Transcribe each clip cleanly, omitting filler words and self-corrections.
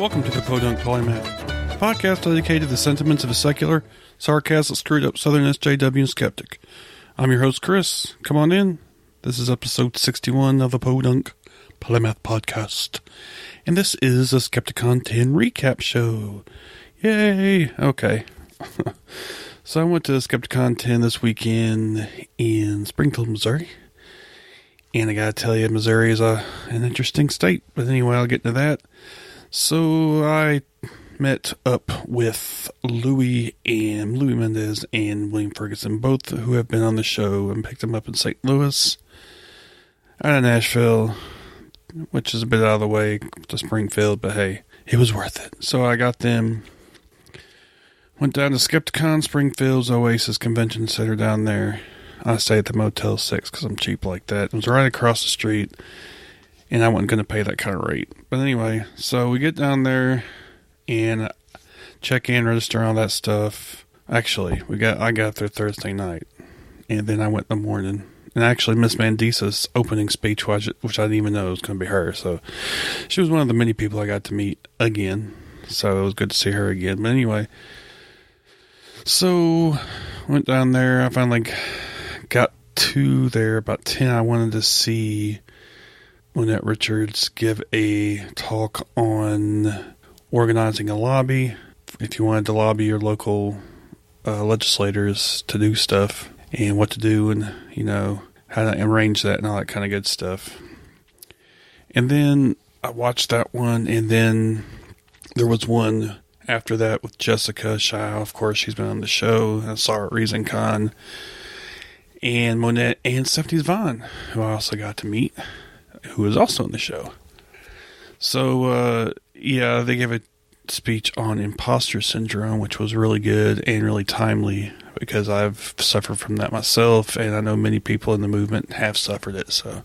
Welcome to the Podunk Polymath, a podcast dedicated to the sentiments of a secular, sarcastic, screwed up Southern SJW and skeptic. I'm your host, Chris. Come on in. This is episode 61 of the Podunk Polymath podcast. And this is a Skepticon 10 recap show. Yay! Okay. So I went to Skepticon 10 this weekend in Springfield, Missouri. And I gotta tell you, Missouri is an interesting state. But anyway, I'll get into that. So I met up with Louis Mendez and William Ferguson, both who have been on the show, and picked them up in St. Louis, out of Nashville, which is a bit out of the way to Springfield, but hey, it was worth it. So I got them, went down to Skepticon, Springfield's Oasis Convention Center down there. I stayed at the Motel 6 because I'm cheap like that. It was right across the street. And I wasn't going to pay that kind of rate. But anyway, so we get down there and check in, register, all that stuff. Actually, I got there Thursday night. And then I went in the morning. And actually, Miss Mandisa's opening speech, which I didn't even know it was going to be her. So she was one of the many people I got to meet again. So it was good to see her again. But anyway, so went down there. I finally got to there about 10. I wanted to see Monette Richards give a talk on organizing a lobby. If you wanted to lobby your local legislators to do stuff and what to do and, you know, how to arrange that and all that kind of good stuff. And then I watched that one, and then there was one after that with Jessica Xiao. Of course, she's been on the show. I saw her at ReasonCon. And Monette and Stephanie Zvan, who I also got to meet, who was also in the show. So, they gave a speech on imposter syndrome, which was really good and really timely because I've suffered from that myself, and I know many people in the movement have suffered it. So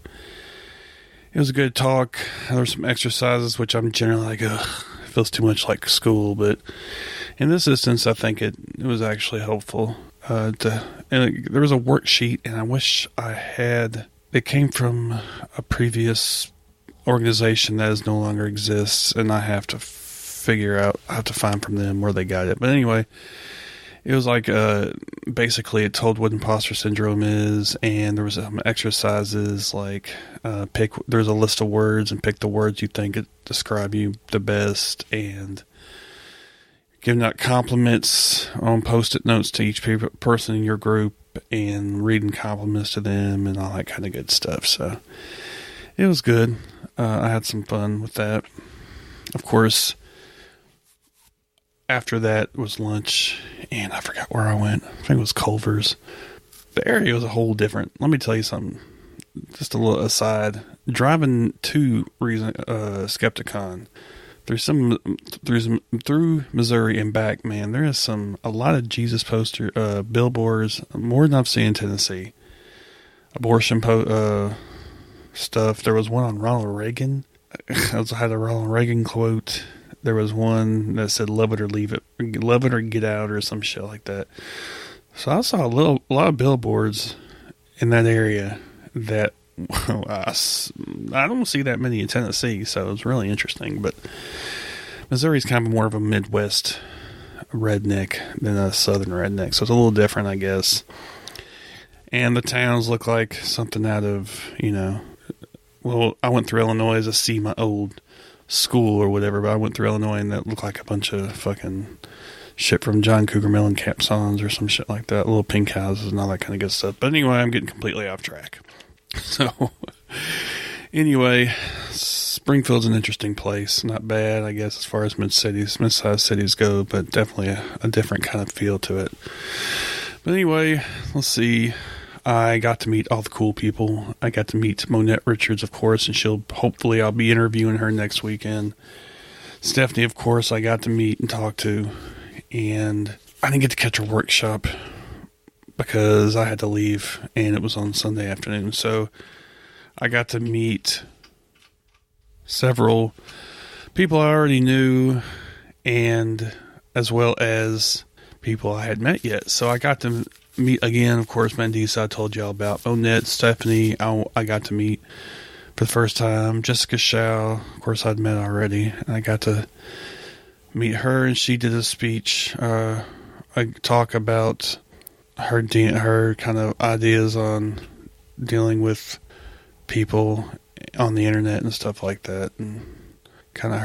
it was a good talk. There were some exercises, which I'm generally like, ugh, it feels too much like school. But in this instance, I think it was actually helpful. And there was a worksheet, and I wish I had. It came from a previous organization that no longer exists, and I have to find from them where they got it. But anyway, it was like, basically it told what imposter syndrome is, and there was some exercises like, there's a list of words, and pick the words you think describe you the best, and giving out compliments on Post-it notes to each person in your group, and reading compliments to them and all that kind of good stuff. So it was good. I had some fun with that. Of course, after that was lunch, and I forgot where I went. I think it was Culver's. The area was a whole different. Let me tell you something. Just a little aside. Driving to Skepticon through Missouri and back, man, there is a lot of Jesus poster billboards, more than I've seen in Tennessee. Abortion stuff. There was one on Ronald Reagan. I also had a Ronald Reagan quote. There was one that said "Love it or leave it, love it or get out," or some shit like that. So I saw a lot of billboards in that area that I don't see that many in Tennessee, so it was really interesting. But Missouri's kind of more of a Midwest redneck than a Southern redneck, so it's a little different, I guess. And the towns look like something out of, I went through Illinois to see my old school or whatever, but I went through Illinois and that looked like a bunch of fucking shit from John Cougar Mellencamp songs or some shit like that, little pink houses and all that kind of good stuff. But anyway, I'm getting completely off track. So, anyway, Springfield's an interesting place. Not bad, I guess, as far as mid-sized cities go, but definitely a different kind of feel to it. But anyway, let's see. I got to meet all the cool people. I got to meet Monette Richards, of course, and hopefully I'll be interviewing her next weekend. Stephanie, of course, I got to meet and talk to, and I didn't get to catch her workshop because I had to leave, and it was on Sunday afternoon. So I got to meet several people I already knew, and as well as people I had met yet. So I got to meet again, of course, Mandisa I told y'all about. Monette, Stephanie, I got to meet for the first time. Jessica Xiao, of course, I'd met already. I got to meet her, and she did a speech, a talk about her kind of ideas on dealing with people on the internet and stuff like that, and kind of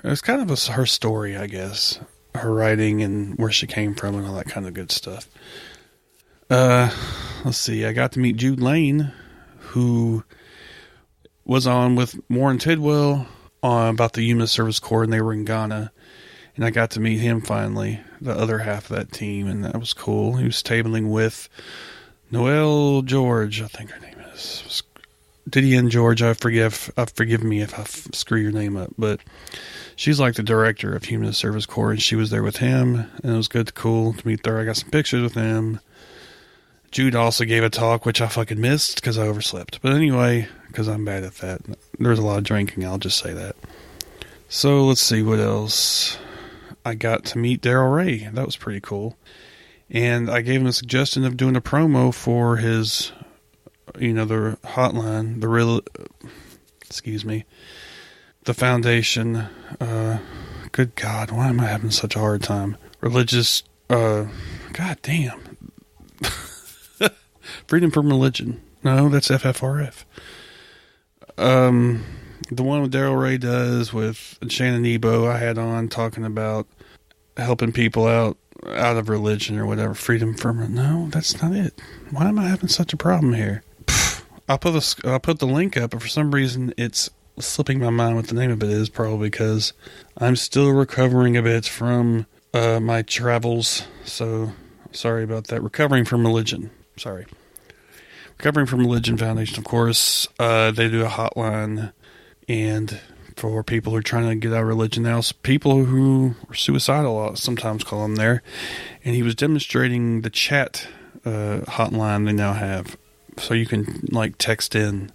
it was kind of her story, I guess, her writing and where she came from and all that kind of good stuff. Let's see, I got to meet Jude Lane, who was on with Warren Tidwell about the Humanist Service Corps, and they were in Ghana, and I got to meet him finally, the other half of that team, and that was cool. He was tabling with Noelle George, I think her name is. Didion George, forgive me if I screw your name up, but she's like the director of Humanist Service Corps, and she was there with him, and it was cool to meet her. I got some pictures with him. Jude also gave a talk, which I fucking missed because I overslept. But anyway, because I'm bad at that. There was a lot of drinking, I'll just say that. So let's see what else. I got to meet Daryl Ray. That was pretty cool. And I gave him a suggestion of doing a promo for his, the hotline, the foundation. Good God, why am I having such a hard time? Religious, God damn. Freedom from Religion. No, that's FFRF. The one with Daryl Ray does with Shannon Ebo, I had on talking about helping people out of religion or whatever. Freedom from... No, that's not it. Why am I having such a problem here? I'll put the link up, but for some reason it's slipping my mind what the name of it is, probably because I'm still recovering a bit from my travels. So, sorry about that. Recovering from Religion. Sorry. Recovering from Religion Foundation, of course. They do a hotline, and for people who are trying to get out of religion now, people who are suicidal, I'll sometimes call them there. And he was demonstrating the chat hotline they now have. So you can text in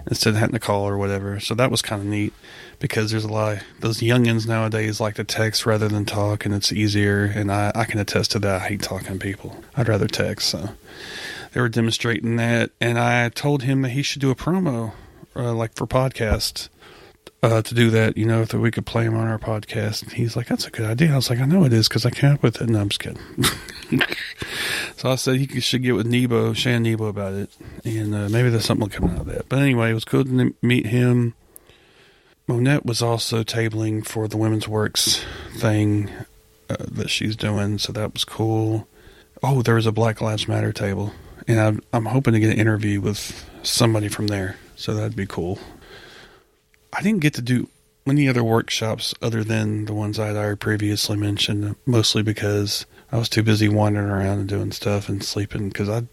instead of having to call or whatever. So that was kind of neat because there's a lot of those youngins nowadays like to text rather than talk, and it's easier. And I can attest to that. I hate talking to people. I'd rather text. So they were demonstrating that, and I told him that he should do a promo for podcasts to do that. If we could play him on our podcast. And he's like, "That's a good idea." I was like, "I know it is because I came up with it." No, I'm just kidding. So I said he should get with Shan Nebo about it, and maybe there's something will come out of that. But anyway, it was cool to meet him. Monette was also tabling for the Women's Works thing that she's doing, so that was cool. Oh, there was a Black Lives Matter table, and I'm hoping to get an interview with somebody from there, so that'd be cool. I didn't get to do any other workshops other than the ones I'd already previously mentioned, mostly because I was too busy wandering around and doing stuff and sleeping because I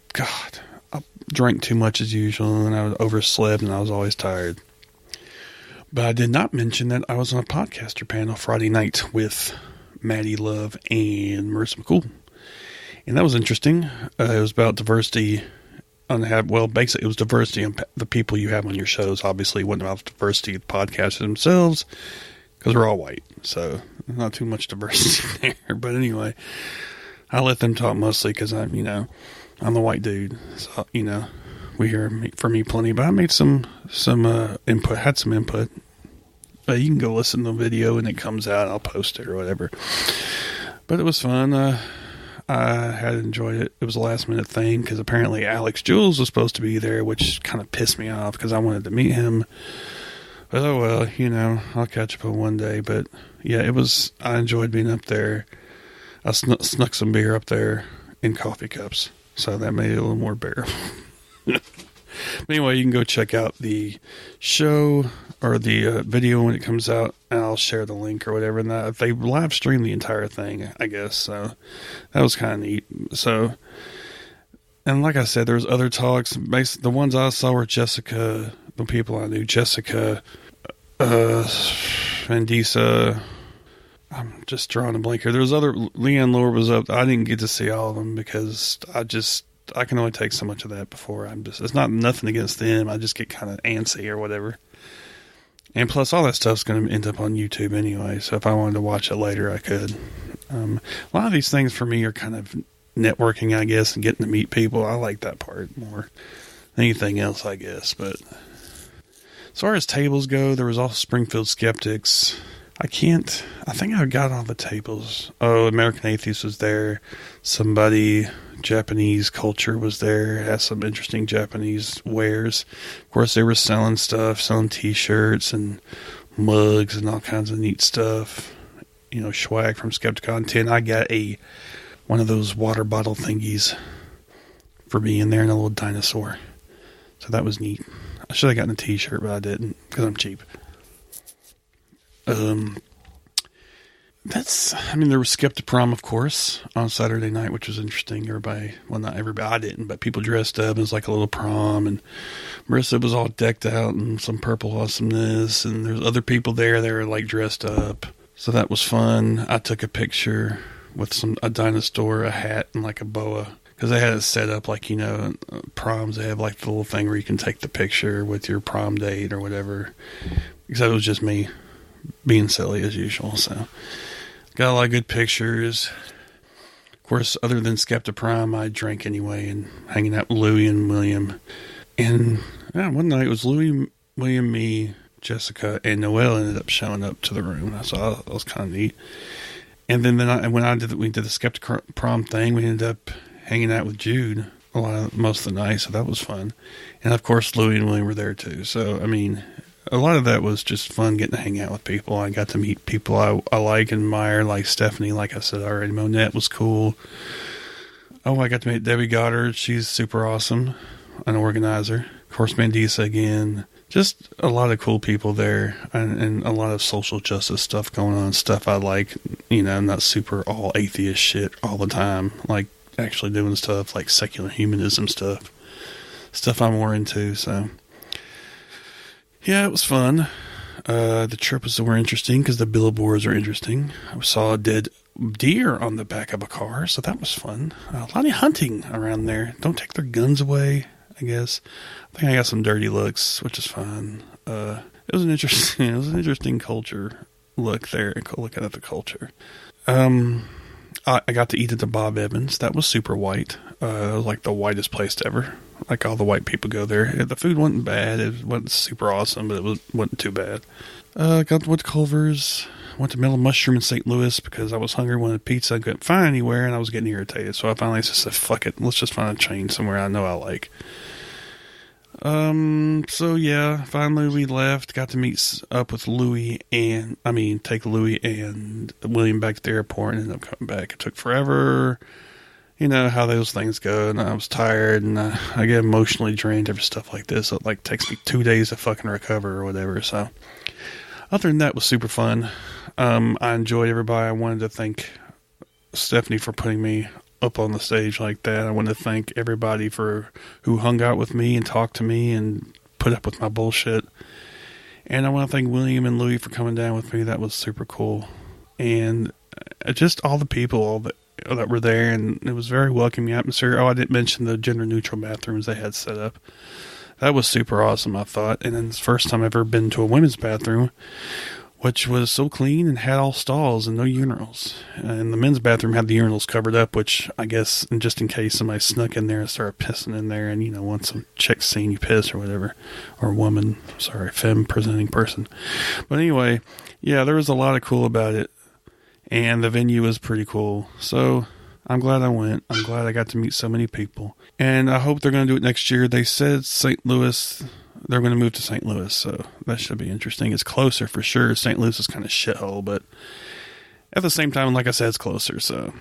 drank too much as usual, and I was overslept, and I was always tired. But I did not mention that I was on a podcaster panel Friday night with Maddie Love and Marissa McCool. And that was interesting. It was about diversity basically it was diversity in the people you have on your shows. Obviously, it wasn't about diversity of podcasters themselves because we're all white. So, not too much diversity there. But anyway, I let them talk mostly because I'm the white dude. So, we hear from me plenty. But I made some input, had some input. But you can go listen to the video when it comes out. I'll post it or whatever. But it was fun. I had enjoyed it. It was a last minute thing because apparently Alex Jules was supposed to be there, which kind of pissed me off because I wanted to meet him. But oh well, I'll catch up on one day. But yeah, I enjoyed being up there. I snuck some beer up there in coffee cups, so that made it a little more bearable. But anyway, you can go check out the show or the video when it comes out. I'll share the link or whatever. And they live stream the entire thing, I guess. So that was kind of neat. So, and like I said, there's other talks. Basically, the ones I saw were Jessica, the people I knew, Jessica, Mandisa. I'm just drawing a blank here. There was Leanne Lord was up. I didn't get to see all of them because I can only take so much of that before it's not nothing against them. I just get kind of antsy or whatever. And plus all that stuff's going to end up on YouTube anyway. So if I wanted to watch it later, I could. A lot of these things for me are kind of networking, I guess, and getting to meet people. I like that part more than anything else, I guess. But As far as tables go, there was also Springfield Skeptics. I think I got all the tables. Oh, American Atheist was there. Somebody, Japanese culture was there. Had some interesting Japanese wares. Of course, they were selling stuff, selling t-shirts and mugs and all kinds of neat stuff. You know, swag from Skepticon 10. I got one of those water bottle thingies for being there and a little dinosaur. So that was neat. I should have gotten a t-shirt, but I didn't because I'm cheap. There was Skeptiprom, of course, on Saturday night, which was interesting. Not everybody, I didn't, but people dressed up. It was like a little prom, and Marissa was all decked out in some purple awesomeness, and there's other people there that were like dressed up. So that was fun. I took a picture with a dinosaur, a hat, and like a boa. Because they had it set up like, you know, proms, they have like the little thing where you can take the picture with your prom date or whatever. Except it was just me being silly as usual. So, got a lot of good pictures. Of course, other than Skeptiprom, I drank anyway and hanging out with Louie and William. And one night it was Louie, William, me, Jessica, and Noelle ended up showing up to the room. So that was kind of neat. And then we did the Skeptiprom thing, we ended up hanging out with Jude most of the night, so that was fun. And of course, Louie and William were there too. So, I mean, a lot of that was just fun getting to hang out with people. I got to meet people I like and admire, like Stephanie, like I said already. Monette was cool. Oh, I got to meet Debbie Goddard. She's super awesome, an organizer. Of course, Mandisa again. Just a lot of cool people there, and a lot of social justice stuff going on, stuff I like, you know, not super all atheist shit all the time, like actually doing stuff like secular humanism stuff I'm more into. So yeah, it was fun. The trip was more interesting because the billboards are interesting. I saw a dead deer on the back of a car, so that was fun. A lot of hunting around there. Don't take their guns away, I guess. I think I got some dirty looks, which is fun. It was an interesting culture look there, looking at the culture. I got to eat at the Bob Evans. That was super white. It was like the whitest place ever. Like all the white people go there. The food wasn't bad. It wasn't super awesome, but it wasn't too bad. Got to Culver's. Went to Mellow Mushroom in St. Louis because I was hungry, wanted pizza. I couldn't find anywhere, and I was getting irritated. So I finally just said, fuck it. Let's just find a chain somewhere I know I like. So yeah, finally we left, got to meet up with take Louie and William back to the airport and ended up coming back. It took forever. You know how those things go, and I was tired, and I get emotionally drained over stuff like this. So it like takes me 2 days to fucking recover or whatever. So other than that, it was super fun. I enjoyed everybody. I wanted to thank Stephanie for putting me up on the stage like that. I want to thank everybody who hung out with me and talked to me and put up with my bullshit. And I want to thank William and Louie for coming down with me. That was super cool. And just all the people that were there, and it was very welcoming atmosphere. Oh, I didn't mention the gender neutral bathrooms they had set up. That was super awesome, I thought. And then it's the first time I've ever been to a women's bathroom, which was so clean and had all stalls and no urinals. And the men's bathroom had the urinals covered up, which I guess just in case somebody snuck in there and started pissing in there, and you know, once some chick seen you piss or whatever, or femme presenting person. But anyway, yeah, there was a lot of cool about it, and the venue was pretty cool. So I'm glad I went. I'm glad I got to meet so many people, and I hope they're going to do it next year. They said St. Louis. They're going to move to St. Louis, so that should be interesting. It's closer for sure. St. Louis is kind of shithole, but at the same time, like I said, it's closer, so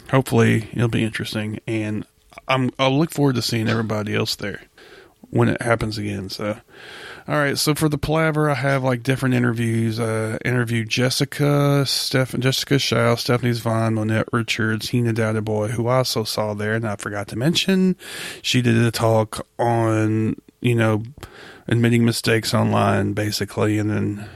hopefully it'll be interesting. And I'll look forward to seeing everybody else there when it happens again. So, all right. So for the palaver, I have like different interviews. Interviewed Jessica Xiao, Stephanie Zvan, Monette Richards, Heina Dadabhoy, who I also saw there, and I forgot to mention. She did a talk on, you know, admitting mistakes online, basically, and then,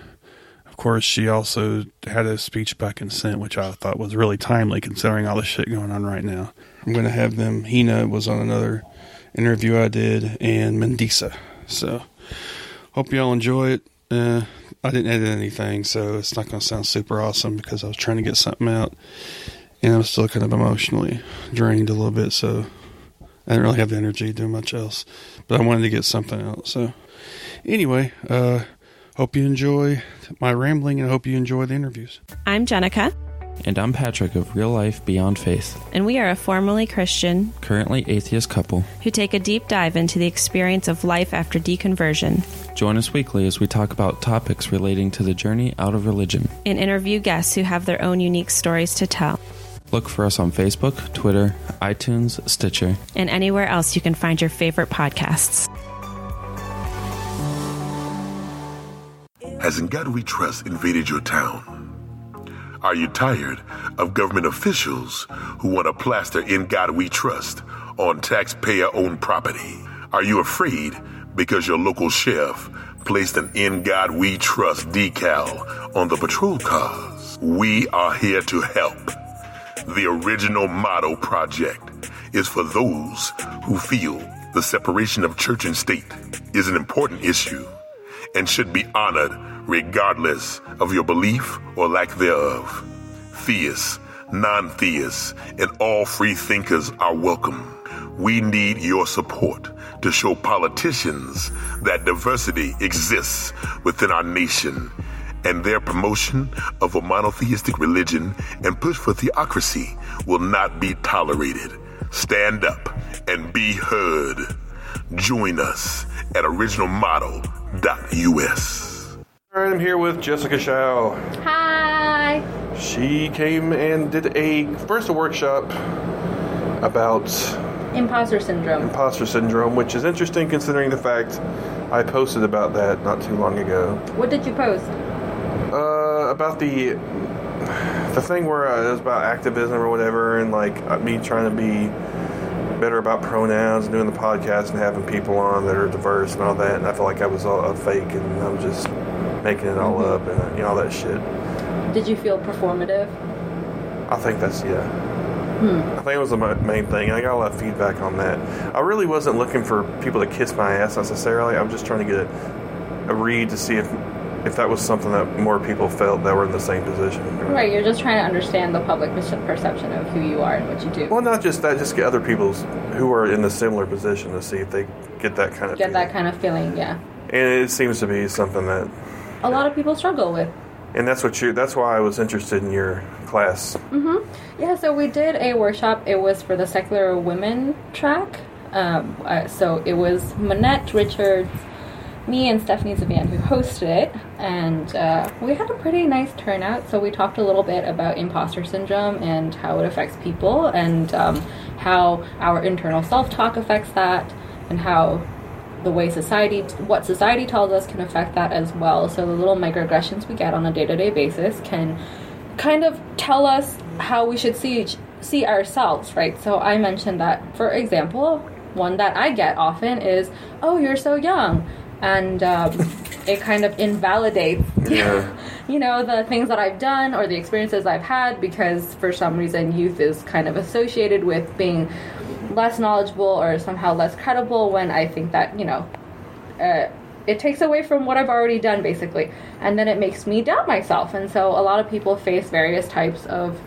of course, she also had a speech about consent, which I thought was really timely, considering all the shit going on right now. I'm going to have them. Heina was on another interview I did, and Mandisa. So, hope y'all enjoy it. I didn't edit anything, so it's not going to sound super awesome because I was trying to get something out, and I'm still kind of emotionally drained a little bit, so I didn't really have the energy to do much else, but I wanted to get something out. So Anyway, hope you enjoy my rambling, and I hope you enjoy the interviews. I'm Jenica. And I'm Patrick of Real Life Beyond Faith. And we are a formerly Christian, currently atheist couple who take a deep dive into the experience of life after deconversion. Join us weekly as we talk about topics relating to the journey out of religion. And interview guests who have their own unique stories to tell. Look for us on Facebook, Twitter, iTunes, Stitcher, and anywhere else you can find your favorite podcasts. Has In God We Trust invaded your town? Are you tired of government officials who want to plaster In God We Trust on taxpayer-owned property? Are you afraid because your local sheriff placed an In God We Trust decal on the patrol cars? We are here to help. The Original Motto Project is for those who feel the separation of church and state is an important issue and should be honored regardless of your belief or lack thereof. Theists, non-theists, and all free thinkers are welcome. We need your support to show politicians that diversity exists within our nation, and their promotion of a monotheistic religion and push for theocracy will not be tolerated. Stand up and be heard. Join us at originalmotto.us. I'm here with Jessica Xiao. Hi. She came and did a workshop about Imposter syndrome, which is interesting considering the fact I posted about that not too long ago. What did you post? About the thing where it was about activism or whatever, and like me trying to be better about pronouns, doing the podcast and having people on that are diverse and all that, and I felt like I was all a fake and I was just making it all up and all that shit. Did you feel performative? I think that's, I think it was the main thing, and I got a lot of feedback on that. I really wasn't looking for people to kiss my ass necessarily. I was just trying to get a read to see if that was something that more people felt that were in the same position. Right, you're just trying to understand the public perception of who you are and what you do. Well, not just that, just get other people who are in a similar position to see if they get that kind of feeling. That kind of feeling, yeah. And it seems to be something that a lot of people struggle with. And that's why I was interested in your class. Mm-hmm. Yeah, so we did a workshop. It was for the secular women track. So it was Monette Richards, me and Stephanie Zvan who hosted it, and we had a pretty nice turnout. So we talked a little bit about imposter syndrome and how it affects people, and how our internal self-talk affects that, and how the way what society tells us can affect that as well. So the little microaggressions we get on a day-to-day basis can kind of tell us how we should see ourselves, right? So I mentioned that, for example, one that I get often is, "Oh, you're so young." And it kind of invalidates, the things that I've done or the experiences I've had, because for some reason youth is kind of associated with being less knowledgeable or somehow less credible, when I think that, it takes away from what I've already done, basically. And then it makes me doubt myself. And so a lot of people face various types of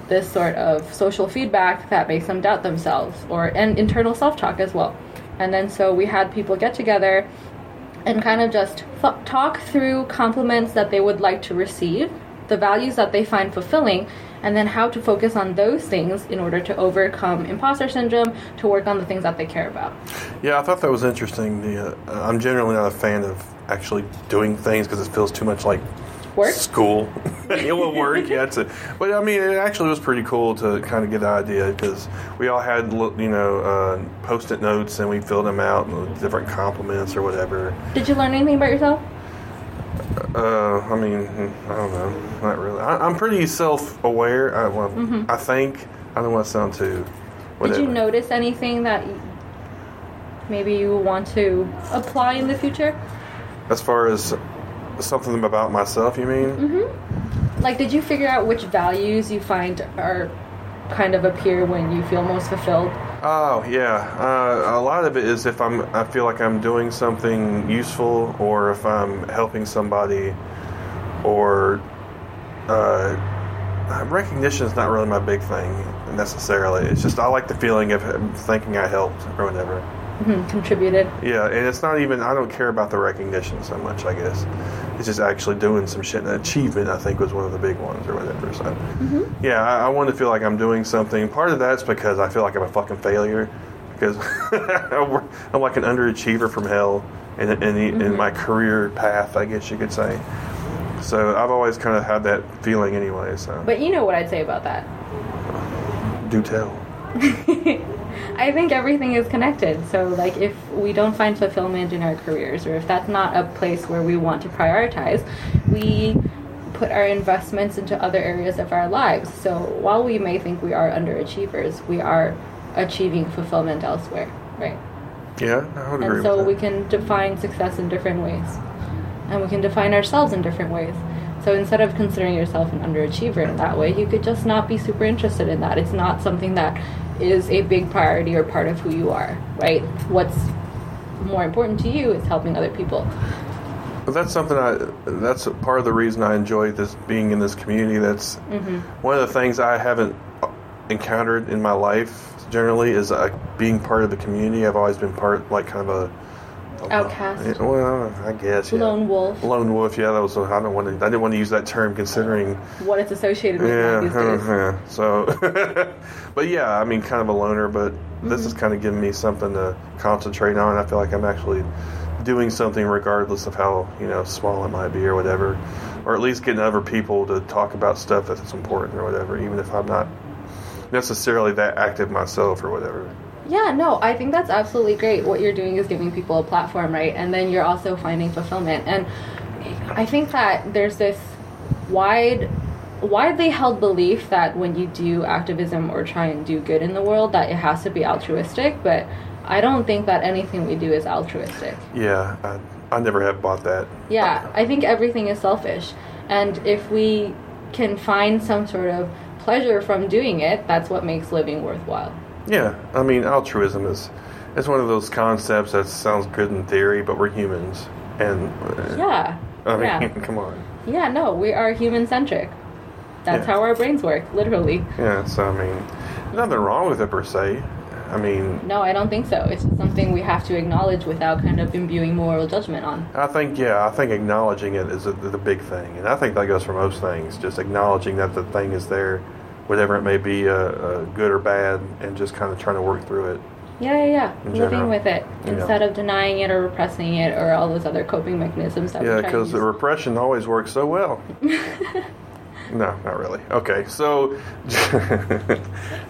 this sort of social feedback that makes them doubt themselves, and internal self-talk as well. And then so we had people get together and kind of just talk through compliments that they would like to receive, the values that they find fulfilling, and then how to focus on those things in order to overcome imposter syndrome, to work on the things that they care about. Yeah, I thought that was interesting. I'm generally not a fan of actually doing things because it feels too much like work? School. It will work, yeah. But I mean, it actually was pretty cool to kind of get an idea, because we all had, Post-it notes, and we filled them out with different compliments or whatever. Did you learn anything about yourself? I don't know. Not really. I'm pretty self-aware. I think. I don't want to sound too whatever. Did you notice anything that maybe you want to apply in the future? As far as something about myself, you mean? Mm-hmm. Like, did you figure out which values you find are kind of appear when you feel most fulfilled? Oh, yeah. A lot of it is if I feel like I'm doing something useful, or if I'm helping somebody, or recognition is not really my big thing necessarily. It's just I like the feeling of thinking I helped or whatever. contributed. Yeah, and it's not even, I don't care about the recognition so much, I guess. It's just actually doing some shit. And achievement, I think, was one of the big ones or whatever. So, yeah, I want to feel like I'm doing something. Part of that's because I feel like I'm a fucking failure. Because I'm like an underachiever from hell in my career path, I guess you could say. So I've always kind of had that feeling anyway. So. But you know what I'd say about that? Do tell. I think everything is connected. So, like, if we don't find fulfillment in our careers, or if that's not a place where we want to prioritize, we put our investments into other areas of our lives. So, while we may think we are underachievers, we are achieving fulfillment elsewhere, right? Yeah, I would agree and so with that. we can define success in different ways. And we can define ourselves in different ways. So instead of considering yourself an underachiever in that way, you could just not be super interested in that. It's not something that is a big priority or part of who you are, right? What's more important to you is helping other people. But that's something that's part of the reason I enjoy this, being in this community. That's one of the things I haven't encountered in my life generally is being part of the community. I've always been part, like, kind of a outcast. Well, I guess, yeah. Lone wolf. Lone wolf, yeah. That was. I didn't want to use that term considering what it's associated with now these days. Yeah. So, but yeah, I mean, kind of a loner. But this is kind of giving me something to concentrate on. I feel like I'm actually doing something, regardless of how small it might be or whatever, or at least getting other people to talk about stuff that's important or whatever, even if I'm not necessarily that active myself or whatever. Yeah, no, I think that's absolutely great. What you're doing is giving people a platform, right? And then you're also finding fulfillment. And I think that there's this widely held belief that when you do activism or try and do good in the world, that it has to be altruistic. But I don't think that anything we do is altruistic. Yeah, I never have bought that. Yeah, I think everything is selfish. And if we can find some sort of pleasure from doing it, that's what makes living worthwhile. Yeah, I mean, altruism is one of those concepts that sounds good in theory, but we're humans, and I mean, come on. Yeah, no, we are human-centric. That's how our brains work, literally. Yeah, so I mean, nothing wrong with it per se. I mean, no, I don't think so. It's just something we have to acknowledge without kind of imbuing moral judgment on. I think acknowledging it is the big thing, and I think that goes for most things. Just acknowledging that the thing is there, whatever it may be, good or bad, and just kind of trying to work through it. Yeah. Living general. with it instead of denying it or repressing it or all those other coping mechanisms that we try to use. Yeah, because the repression always works so well. No, not really. Okay, so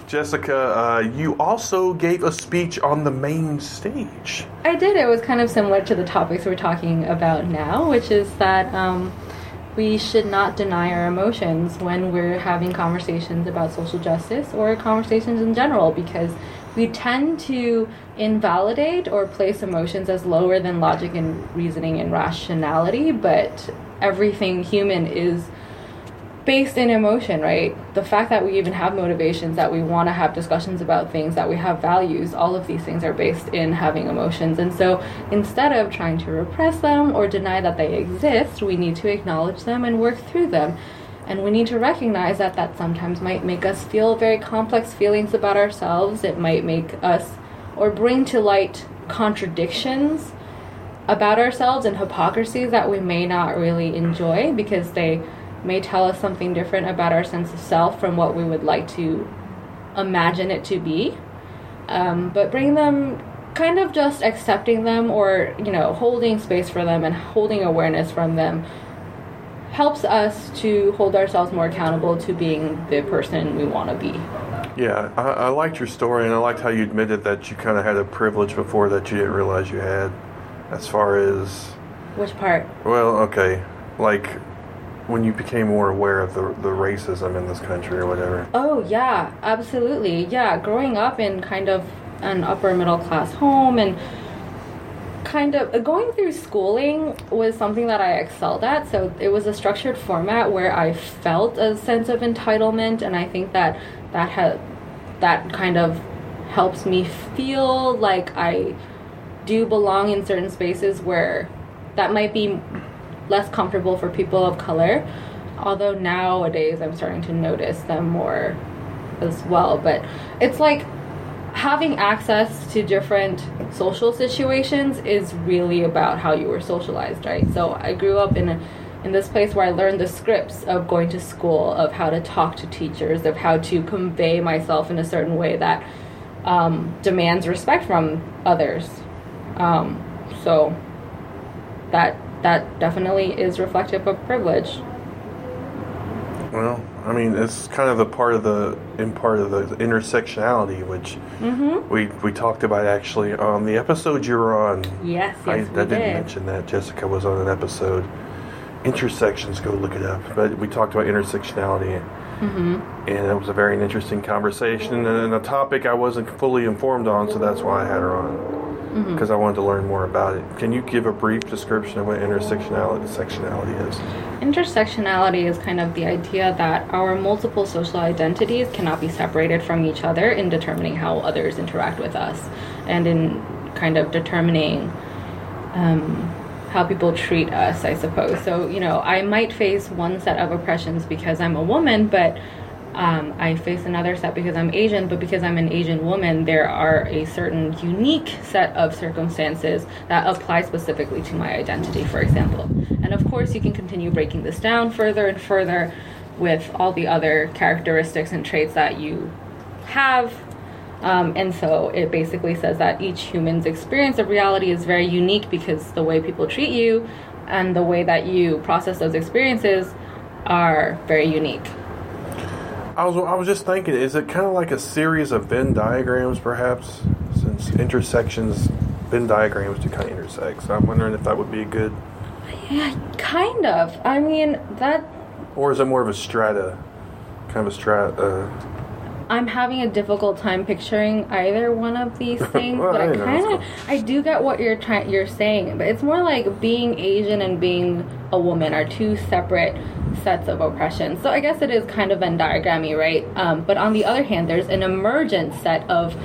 Jessica, you also gave a speech on the main stage. I did. It was kind of similar to the topics we're talking about now, which is that we should not deny our emotions when we're having conversations about social justice or conversations in general, because we tend to invalidate or place emotions as lower than logic and reasoning and rationality, but everything human is based in emotion, right? The fact that we even have motivations, that we want to have discussions about things, that we have values, all of these things are based in having emotions. And so instead of trying to repress them or deny that they exist, we need to acknowledge them and work through them. And we need to recognize that sometimes might make us feel very complex feelings about ourselves. It might make us or bring to light contradictions about ourselves and hypocrisies that we may not really enjoy, because they may tell us something different about our sense of self from what we would like to imagine it to be. But bring them, kind of just accepting them or, holding space for them and holding awareness from them helps us to hold ourselves more accountable to being the person we want to be. Yeah, I liked your story, and I liked how you admitted that you kind of had a privilege before that you didn't realize you had, as far as... Which part? Well, okay, like when you became more aware of the racism in this country or whatever. Oh, yeah, absolutely. Yeah, growing up in kind of an upper middle class home and kind of going through schooling was something that I excelled at. So it was a structured format where I felt a sense of entitlement, and I think that kind of helps me feel like I do belong in certain spaces where that might be less comfortable for people of color, although nowadays I'm starting to notice them more as well. But it's like having access to different social situations is really about how you were socialized, right? So I grew up in this place where I learned the scripts of going to school, of how to talk to teachers, of how to convey myself in a certain way that demands respect from others. So that definitely is reflective of privilege. Well, I mean, it's kind of a part of the intersectionality, which we talked about actually on the episode you were on. Yes, I we didn't mention that Jessica was on an episode. Intersections, go look it up. But we talked about intersectionality, and it was a very interesting conversation and a topic I wasn't fully informed on, so that's why I had her on. Because I wanted to learn more about it. Can you give a brief description of what intersectionality is? Intersectionality is kind of the idea that our multiple social identities cannot be separated from each other in determining how others interact with us, and in kind of determining how people treat us, I suppose. So, I might face one set of oppressions because I'm a woman, but I face another set because I'm Asian, but because I'm an Asian woman, there are a certain unique set of circumstances that apply specifically to my identity, for example. And of course, you can continue breaking this down further and further with all the other characteristics and traits that you have. And so it basically says that each human's experience of reality is very unique because the way people treat you and the way that you process those experiences are very unique. I was just thinking, is it kind of like a series of Venn diagrams, perhaps? Since intersections, Venn diagrams do kind of intersect. So I'm wondering if that would be a good... Yeah, kind of. I mean, that... Or is it more of a strata? Kind of a strata... I'm having a difficult time picturing either one of these things, well, but I do get what you're saying. But it's more like being Asian and being a woman are two separate sets of oppression. So I guess it is kind of Venn diagrammy, right? But on the other hand, there's an emergent set of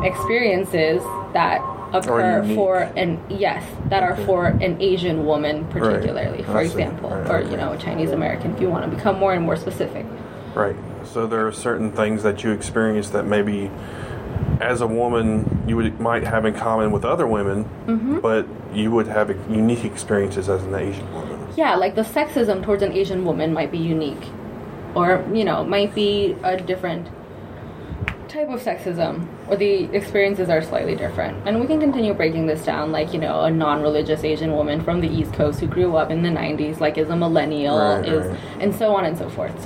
experiences that occur for an Asian woman particularly, right. For example, or a Chinese American if you want to become more and more specific. Right. So there are certain things that you experience that maybe as a woman you might have in common with other women, but you would have unique experiences as an Asian woman. Yeah, like the sexism towards an Asian woman might be unique, or might be a different type of sexism, or the experiences are slightly different. And we can continue breaking this down, like a non-religious Asian woman from the East Coast who grew up in the 90s, like is a millennial, and so on and so forth.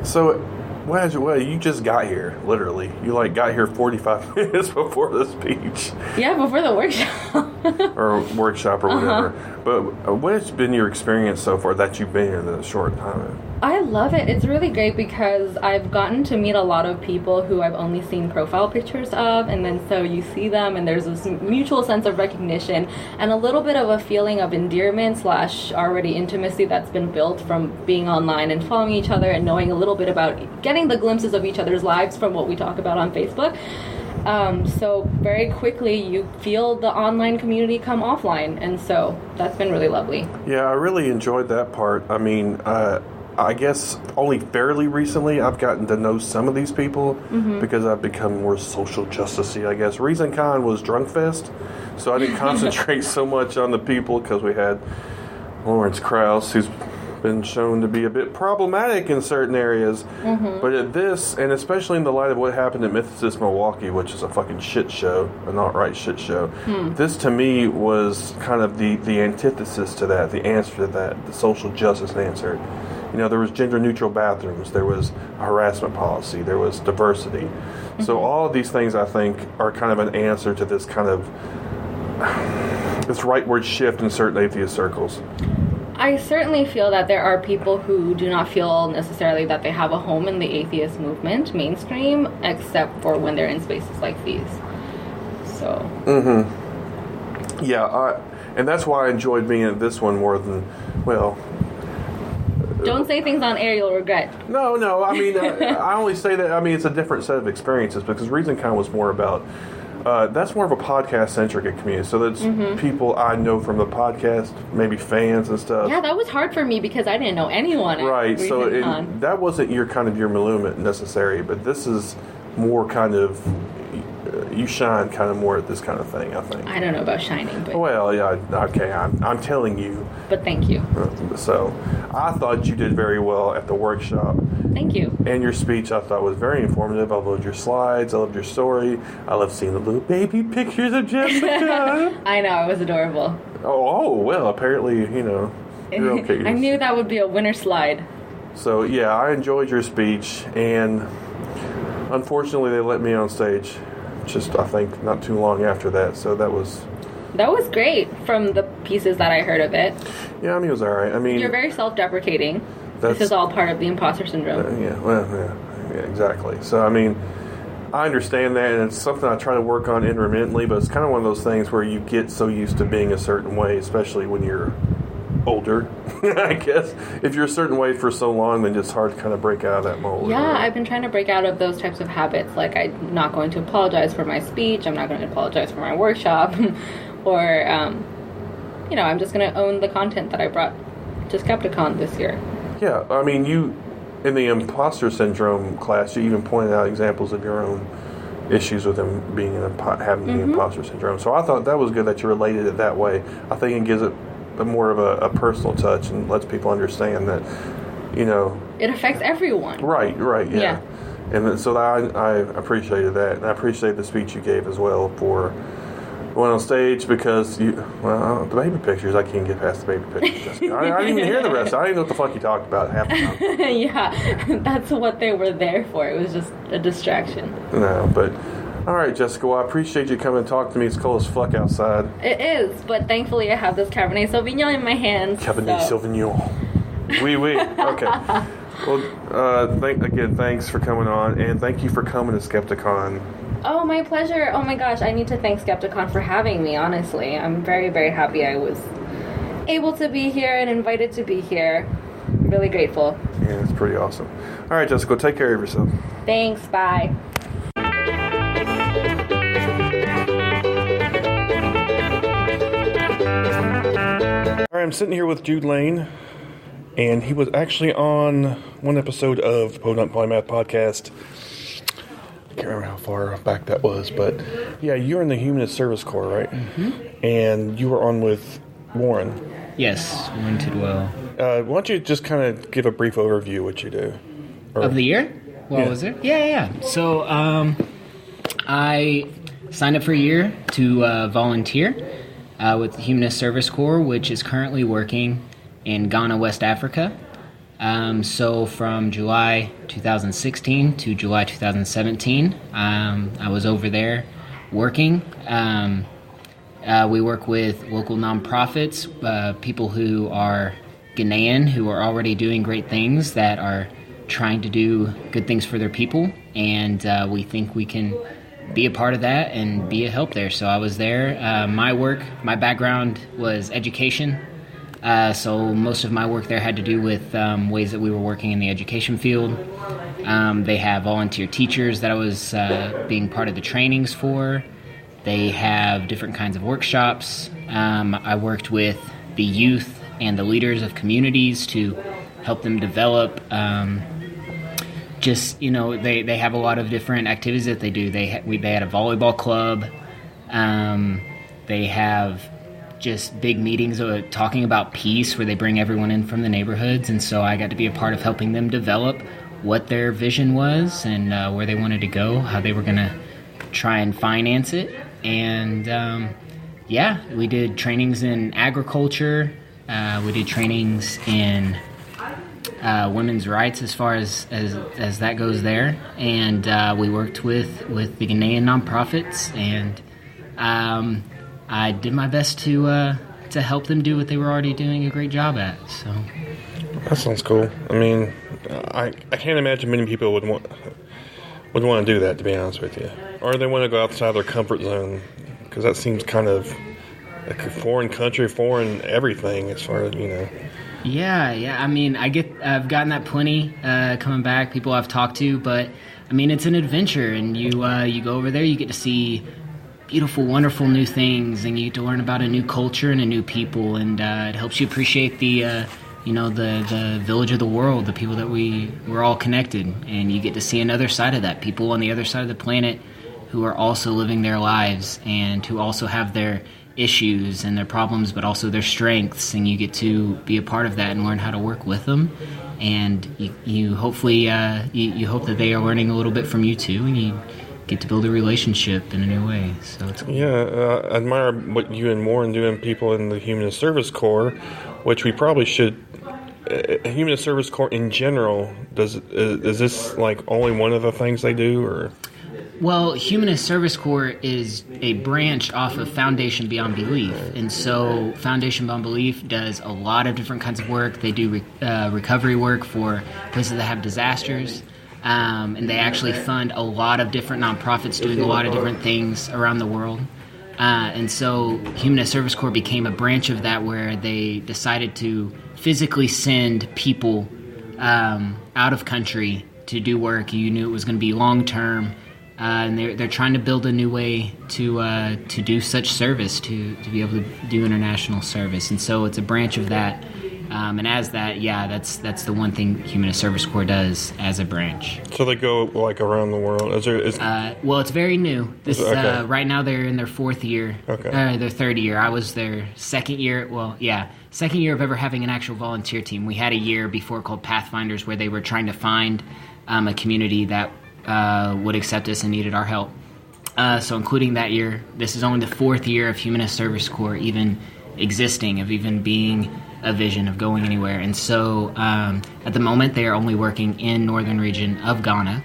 So you just got here, literally. You got here 45 minutes before the speech. Yeah, before the workshop. or whatever. But what's been your experience so far that you've been here in a short time? I love it. It's really great because I've gotten to meet a lot of people who I've only seen profile pictures of, and then so you see them and there's this mutual sense of recognition and a little bit of a feeling of endearment / already intimacy that's been built from being online and following each other and knowing a little bit about getting the glimpses of each other's lives from what we talk about on Facebook. So very quickly you feel the online community come offline, and so that's been really lovely. Yeah, I really enjoyed that part. I mean, I guess only fairly recently I've gotten to know some of these people because I've become more social justice-y, I guess. Reason Con was Drunk Fest, so I didn't concentrate so much on the people because we had Lawrence Krauss, who's been shown to be a bit problematic in certain areas. But at this, and especially in the light of what happened at Mythicist Milwaukee, which is a fucking shit show, an alt-right shit show, this to me was kind of the antithesis to that, the answer to that, the social justice answer. There was gender-neutral bathrooms, there was a harassment policy, there was diversity. So all of these things, I think, are kind of an answer to this kind of this rightward shift in certain atheist circles. I certainly feel that there are people who do not feel necessarily that they have a home in the atheist movement, mainstream, except for when they're in spaces like these. So. Yeah, and that's why I enjoyed being at this one more than, Don't say things on air you'll regret. No. I mean, I only say that. I mean, it's a different set of experiences because ReasonCon was more about. That's more of a podcast-centric community. So that's people I know from the podcast, maybe fans and stuff. Yeah, that was hard for me because I didn't know anyone. Right. So that wasn't your kind of your milieu necessary, but this is more kind of you shine kind of more at this kind of thing, I think. I don't know about shining, but... Well, yeah, okay, I'm telling you. But thank you. So, I thought you did very well at the workshop. Thank you. And your speech, I thought, was very informative. I loved your slides. I loved your story. I loved seeing the little baby pictures of Jessica. I know, it was adorable. Oh, well, apparently, you're okay. I knew that would be a winner slide. So, yeah, I enjoyed your speech, and unfortunately, they let me on stage just, I think, not too long after that, so that was great from the pieces that I heard of it. Yeah, I mean, it was all right. I mean... You're very self-deprecating. This is all part of the imposter syndrome. Yeah, exactly. So, I mean, I understand that, and it's something I try to work on intermittently, but it's kind of one of those things where you get so used to being a certain way, especially when you're older, I guess. If you're a certain way for so long, then it's hard to kind of break out of that mold. Yeah, I've been trying to break out of those types of habits. Like, I'm not going to apologize for my speech. I'm not going to apologize for my workshop. Or, I'm just going to own the content that I brought to Skepticon this year. Yeah, I mean, in the imposter syndrome class, you even pointed out examples of your own issues with them having the imposter syndrome. So I thought that was good that you related it that way. I think it gives it more of a personal touch and lets people understand that, it affects everyone. Right, yeah. And so I appreciated that, and I appreciate the speech you gave as well for going on stage, because the baby pictures, I can't get past the baby pictures, Jessica. I didn't even hear the rest. I didn't know what the fuck you talked about half the time. Yeah, that's what they were there for. It was just a distraction. No, but... All right, Jessica, well, I appreciate you coming and talking to me. It's cold as fuck outside. It is, but thankfully I have this Cabernet Sauvignon in my hands. Cabernet Sauvignon. Oui. Okay. Well, thanks for coming on, and thank you for coming to Skepticon. Oh, my pleasure. Oh, my gosh, I need to thank Skepticon for having me, honestly. I'm very, very happy I was able to be here and invited to be here. I'm really grateful. Yeah, it's pretty awesome. All right, Jessica, take care of yourself. Thanks, bye. All right, I'm sitting here with Jude Lane, and he was actually on one episode of Podunk Polymath Podcast. I can't remember how far back that was, but yeah, you're in the Humanist Service Corps, right? Mm-hmm. And you were on with Warren. Yes, Warren Tidwell. Why don't you just kind of give a brief overview of what you do? Of the year? What was it? Yeah. So, I signed up for a year to volunteer with the Humanist Service Corps, which is currently working in Ghana, West Africa. So from July 2016 to July 2017, I was over there working. We work with local nonprofits, people who are Ghanaian, who are already doing great things, that are trying to do good things for their people, and we think we can be a part of that and be a help there. So I was there. My background was education. So most of my work there had to do with ways that we were working in the education field. They have volunteer teachers that I was being part of the trainings for. They have different kinds of workshops. I worked with the youth and the leaders of communities to help them develop. They have a lot of different activities that they do. They had a volleyball club. They have just big meetings talking about peace, where they bring everyone in from the neighborhoods, and so I got to be a part of helping them develop what their vision was and where they wanted to go, how they were going to try and finance it. And we did trainings in agriculture. We did trainings in women's rights as far as that goes there, and we worked with the Ghanaian nonprofits, and I did my best to help them do what they were already doing a great job at. So that sounds cool. I mean, I can't imagine many people would want to do that, to be honest with you, or they want to go outside their comfort zone, because that seems kind of like a foreign country, foreign everything, as far as Yeah. I mean, I've gotten that plenty coming back. People I've talked to, but I mean, it's an adventure, and you go over there, you get to see beautiful, wonderful new things, and you get to learn about a new culture and a new people, and it helps you appreciate the village of the world, the people that we're all connected, and you get to see another side of that, people on the other side of the planet who are also living their lives and who also have their issues and their problems, but also their strengths, and you get to be a part of that and learn how to work with them. And you hopefully you hope that they are learning a little bit from you too, and you get to build a relationship in a new way. So it's cool. Yeah, I admire what you and Warren do and people in the Humanist Service Corps, which we probably should. Humanist Service Corps in general, is this like only one of the things they do, or? Well, Humanist Service Corps is a branch off of Foundation Beyond Belief. And so Foundation Beyond Belief does a lot of different kinds of work. They do recovery work for places that have disasters. And they actually fund a lot of different nonprofits doing a lot of different things around the world. And so Humanist Service Corps became a branch of that where they decided to physically send people out of country to do work. You knew it was going to be long-term. And they're trying to build a new way to do such service, to be able to do international service. And so it's a branch of that. And as that, that's the one thing Humanist Service Corps does as a branch. So they go like around the world. Well, it's very new. This okay. Right now they're in their fourth year. Okay. Their third year. I was their second year. Well, yeah, second year of ever having an actual volunteer team. We had a year before called Pathfinders, where they were trying to find a community that would accept us and needed our help. So including that year, this is only the fourth year of Humanist Service Corps even existing, of even being a vision of going anywhere. And so at the moment they are only working in northern region of Ghana,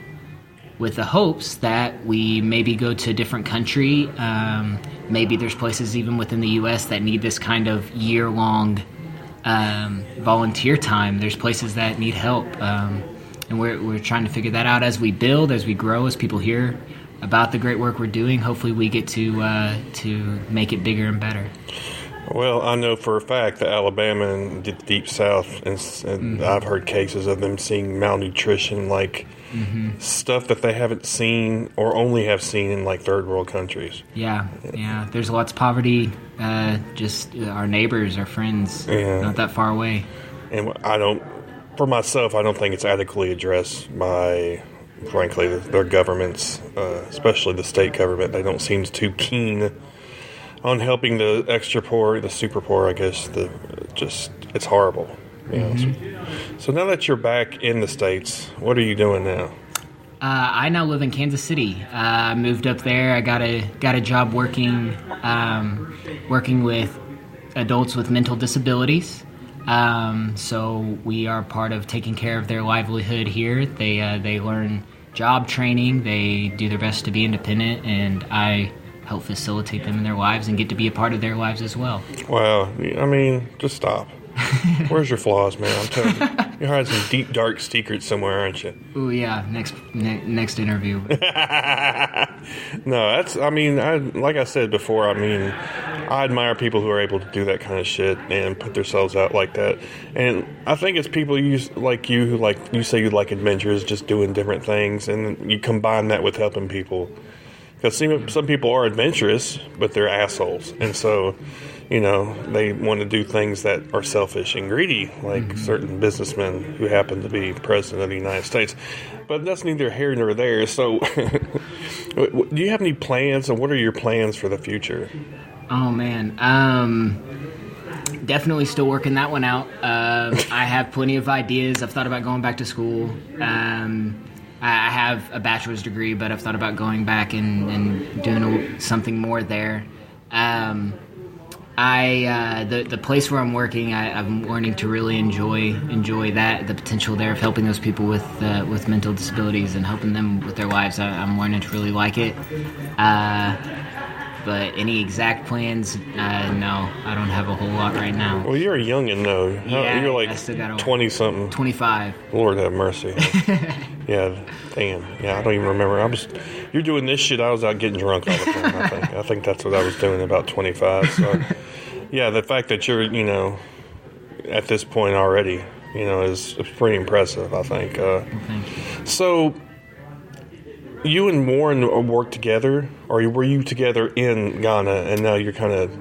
with the hopes that we maybe go to a different country. Maybe there's places even within the U.S. that need this kind of year-long volunteer time. There's places that need help. And we're trying to figure that out as we build, as we grow, as people hear about the great work we're doing. Hopefully we get to make it bigger and better. Well, I know for a fact that Alabama and the Deep South, and I've heard cases of them seeing malnutrition, like stuff that they haven't seen or only have seen in like third world countries. Yeah. There's lots of poverty, just our neighbors, our friends, not that far away. And for myself, I don't think it's adequately addressed by, frankly, their governments, especially the state government. They don't seem too keen on helping the extra poor, the super poor, I guess. It's horrible. So now that you're back in the States, what are you doing now? I now live in Kansas City. I moved up there. I got a job working with adults with mental disabilities. So we are part of taking care of their livelihood here. They learn job training. They do their best to be independent, and I help facilitate them in their lives and get to be a part of their lives as well. Wow. I mean, just stop. Where's your flaws, man? I'm telling you. You're hiding some deep, dark secrets somewhere, aren't you? Oh, yeah. Next interview. No, like I said before, I admire people who are able to do that kind of shit and put themselves out like that. And I think it's people like you who, like, you say you like adventures, just doing different things, and you combine that with helping people. Because some people are adventurous, but they're assholes. And so, they want to do things that are selfish and greedy, like certain businessmen who happen to be president of the United States. But that's neither here nor there. So do you have any plans, and what are your plans for the future? Oh, man. Definitely still working that one out. I have plenty of ideas. I've thought about going back to school. I have a bachelor's degree, but I've thought about going back and doing something more there. The place where I'm working, I'm learning to really enjoy that, the potential there of helping those people with mental disabilities and helping them with their lives. I'm learning to really like it. But any exact plans? No, I don't have a whole lot right now. Well, you're a youngin' though. Yeah, you're like 20-something. 25. Lord have mercy. Yeah, damn. Yeah, I don't even remember. You're doing this shit. I was out getting drunk all the time. I think that's what I was doing about 25. So, yeah, the fact that you're, at this point already, is pretty impressive. I think. Thank you. So. You and Warren worked together, or were you together in Ghana, and now you're kind of...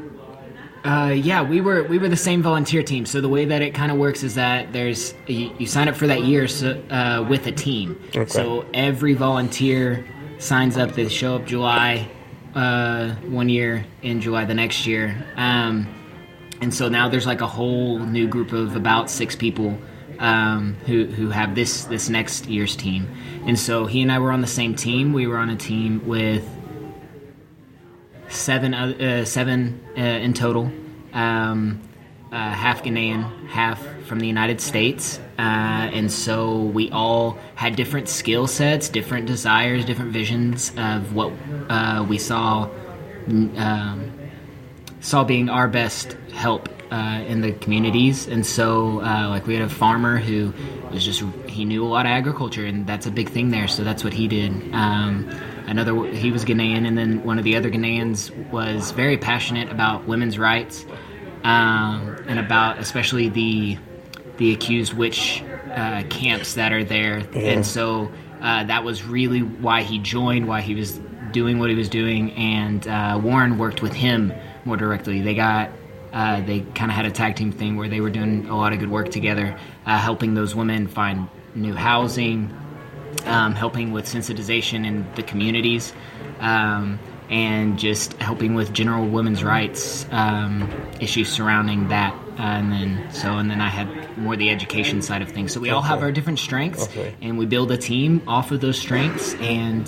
Yeah, we were the same volunteer team. So the way that it kind of works is that you sign up for that year with a team. Okay. So every volunteer signs up. They show up July 1 year, in July the next year. And so now there's like a whole new group of about 6 people who have this next year's team. And so he and I were on the same team. We were on a team with 7 in total, half Ghanaian, half from the United States. And so we all had different skill sets, different desires, different visions of what we saw being our best help in the communities. And so like we had a farmer who was he knew a lot of agriculture, and that's a big thing there, so that's what he did. He was Ghanaian, and then one of the other Ghanaians was very passionate about women's rights, and about especially the accused witch camps that are there. And so that was really why he joined, why he was doing what he was doing. And Warren worked with him more directly. They kind of had a tag team thing where they were doing a lot of good work together, helping those women find new housing, helping with sensitization in the communities, and just helping with general women's rights issues surrounding that. And then I had more the education side of things. So we all have our different strengths, and we build a team off of those strengths. And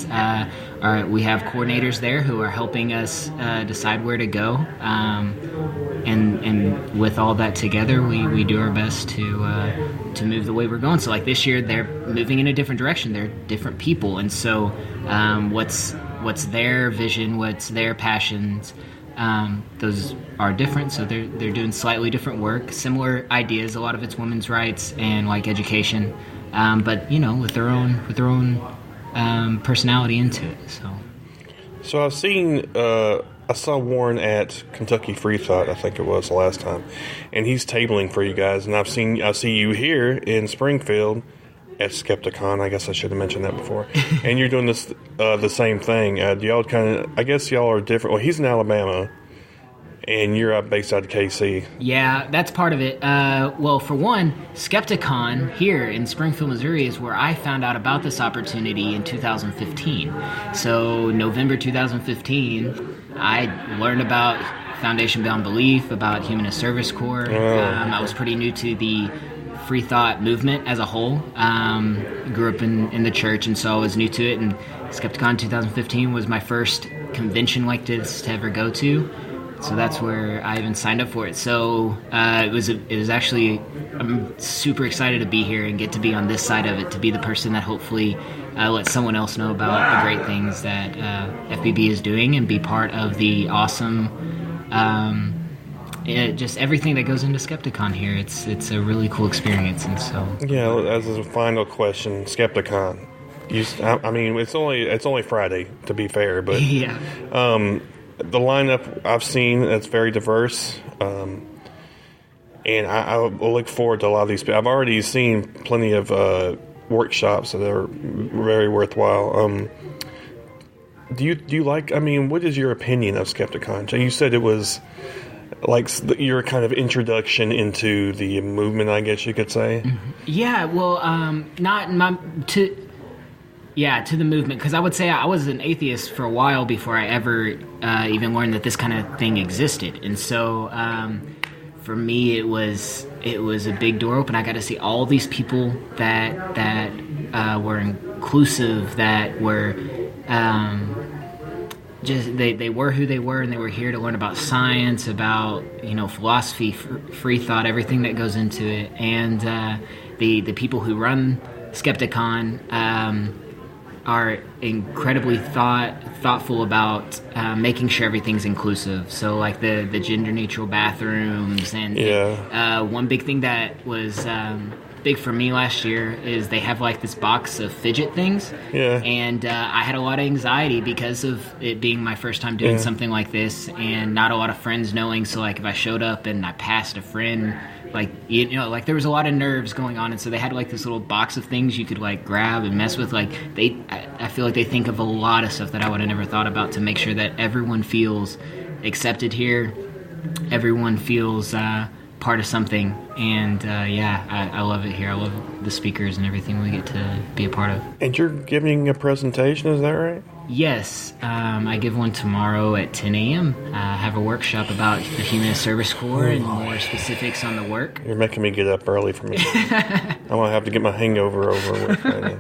we have coordinators there who are helping us decide where to go. And with all that together, we do our best to move the way we're going. So like this year, they're moving in a different direction. They're different people, and so what's their vision, what's their passions. Those are different, so they're doing slightly different work, similar ideas. A lot of it's women's rights and like education, but with their own personality into it. So I saw Warren at Kentucky Free Thought, I think it was the last time, and he's tabling for you guys. And I see you here in Springfield at Skepticon. I guess I should have mentioned that before. And you're doing this the same thing. Do y'all I guess y'all are different. Well, he's in Alabama, and you're based out of KC. Yeah, that's part of it. Well, for one, Skepticon here in Springfield, Missouri is where I found out about this opportunity in 2015. So November 2015, I learned about Foundation Beyond Belief, about Humanist Service Corps. I was pretty new to the free thought movement as a whole. Grew up in the church, and so I was new to it. And Skepticon 2015 was my first convention like this to ever go to. So that's where I even signed up for it. So it was actually, I'm super excited to be here and get to be on this side of it, to be the person that hopefully lets someone else know about the great things that FBB is doing, and be part of the awesome, just everything that goes into Skepticon here. It's a really cool experience. And so as a final question, Skepticon. I mean, it's only Friday, to be fair, but yeah. The lineup I've seen, it's very diverse, and I will look forward to a lot of these. I've already seen plenty of workshops that are very worthwhile. Do you like? I mean, what is your opinion of Skepticon? You said it was like your kind of introduction into the movement, I guess you could say. Yeah, well, to the movement, because I would say I was an atheist for a while before I ever even learned that this kind of thing existed. And so for me, it was a big door open. I got to see all these people that were inclusive, that were just they were who they were, and they were here to learn about science, about philosophy, free thought, everything that goes into it. And the people who run Skepticon are incredibly thoughtful about making sure everything's inclusive. So like the gender neutral bathrooms, and one big thing that was big for me last year is they have like this box of fidget things. And I had a lot of anxiety because of it being my first time doing something like this, and not a lot of friends knowing. So like if I showed up and I passed a friend, like like there was a lot of nerves going on, and so they had like this little box of things you could like grab and mess with. Like I feel like they think of a lot of stuff that I would have never thought about, to make sure that everyone feels accepted here, everyone feels part of something. And I love it here. I love the speakers and everything we get to be a part of. And you're giving a presentation, is that right? Yes, I give one tomorrow at 10 a.m. I have a workshop about the Humanist Service Corps and more specifics on the work. You're making me get up early for me. I'm going to have to get my hangover over with right now.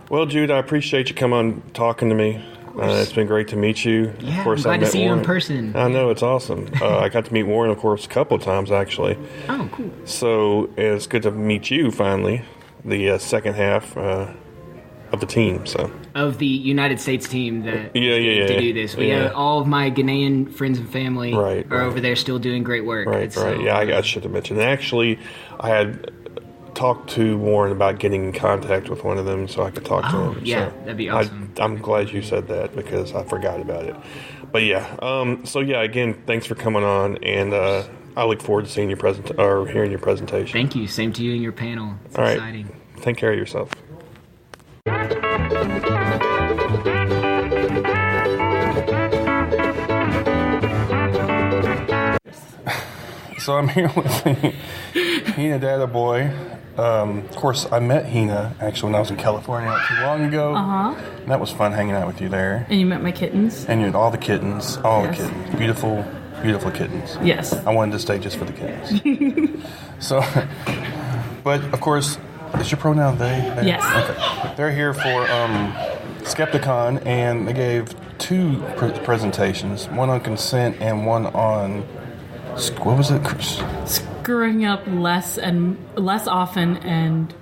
Well, Jude, I appreciate you coming on talking to me. It's been great to meet you. Yeah, of course, I'm glad to see Warren. you in person. I know, it's awesome. I got to meet Warren, of course, a couple of times, actually. Oh, cool. So it's good to meet you, finally, the second half of the team. So Of the United States team that yeah. do this. We have all of my Ghanaian friends and family are over there still doing great work. Right. Yeah, I should have mentioned. And actually, I had talked to Warren about getting in contact with one of them so I could talk to him. Yeah, so that'd be awesome. I'm glad you said that because I forgot about it. But yeah, so yeah, again, thanks for coming on, and I look forward to seeing your hearing your presentation. Thank you. Same to you and your panel. It's all right. exciting. Take care of yourself. So I'm here with Heina Dadabhoy. Of course, I met Heina actually when I was in California not too long ago. And that was fun hanging out with you there. And you met my kittens. And you had all the kittens. Yes. The kittens. Beautiful, beautiful kittens. Yes. I wanted to stay just for the kittens. So, but of course, is your pronoun they? Yes. Okay. They're here for Skepticon, and they gave two presentations, one on consent and one on, what was it? Screwing up less often and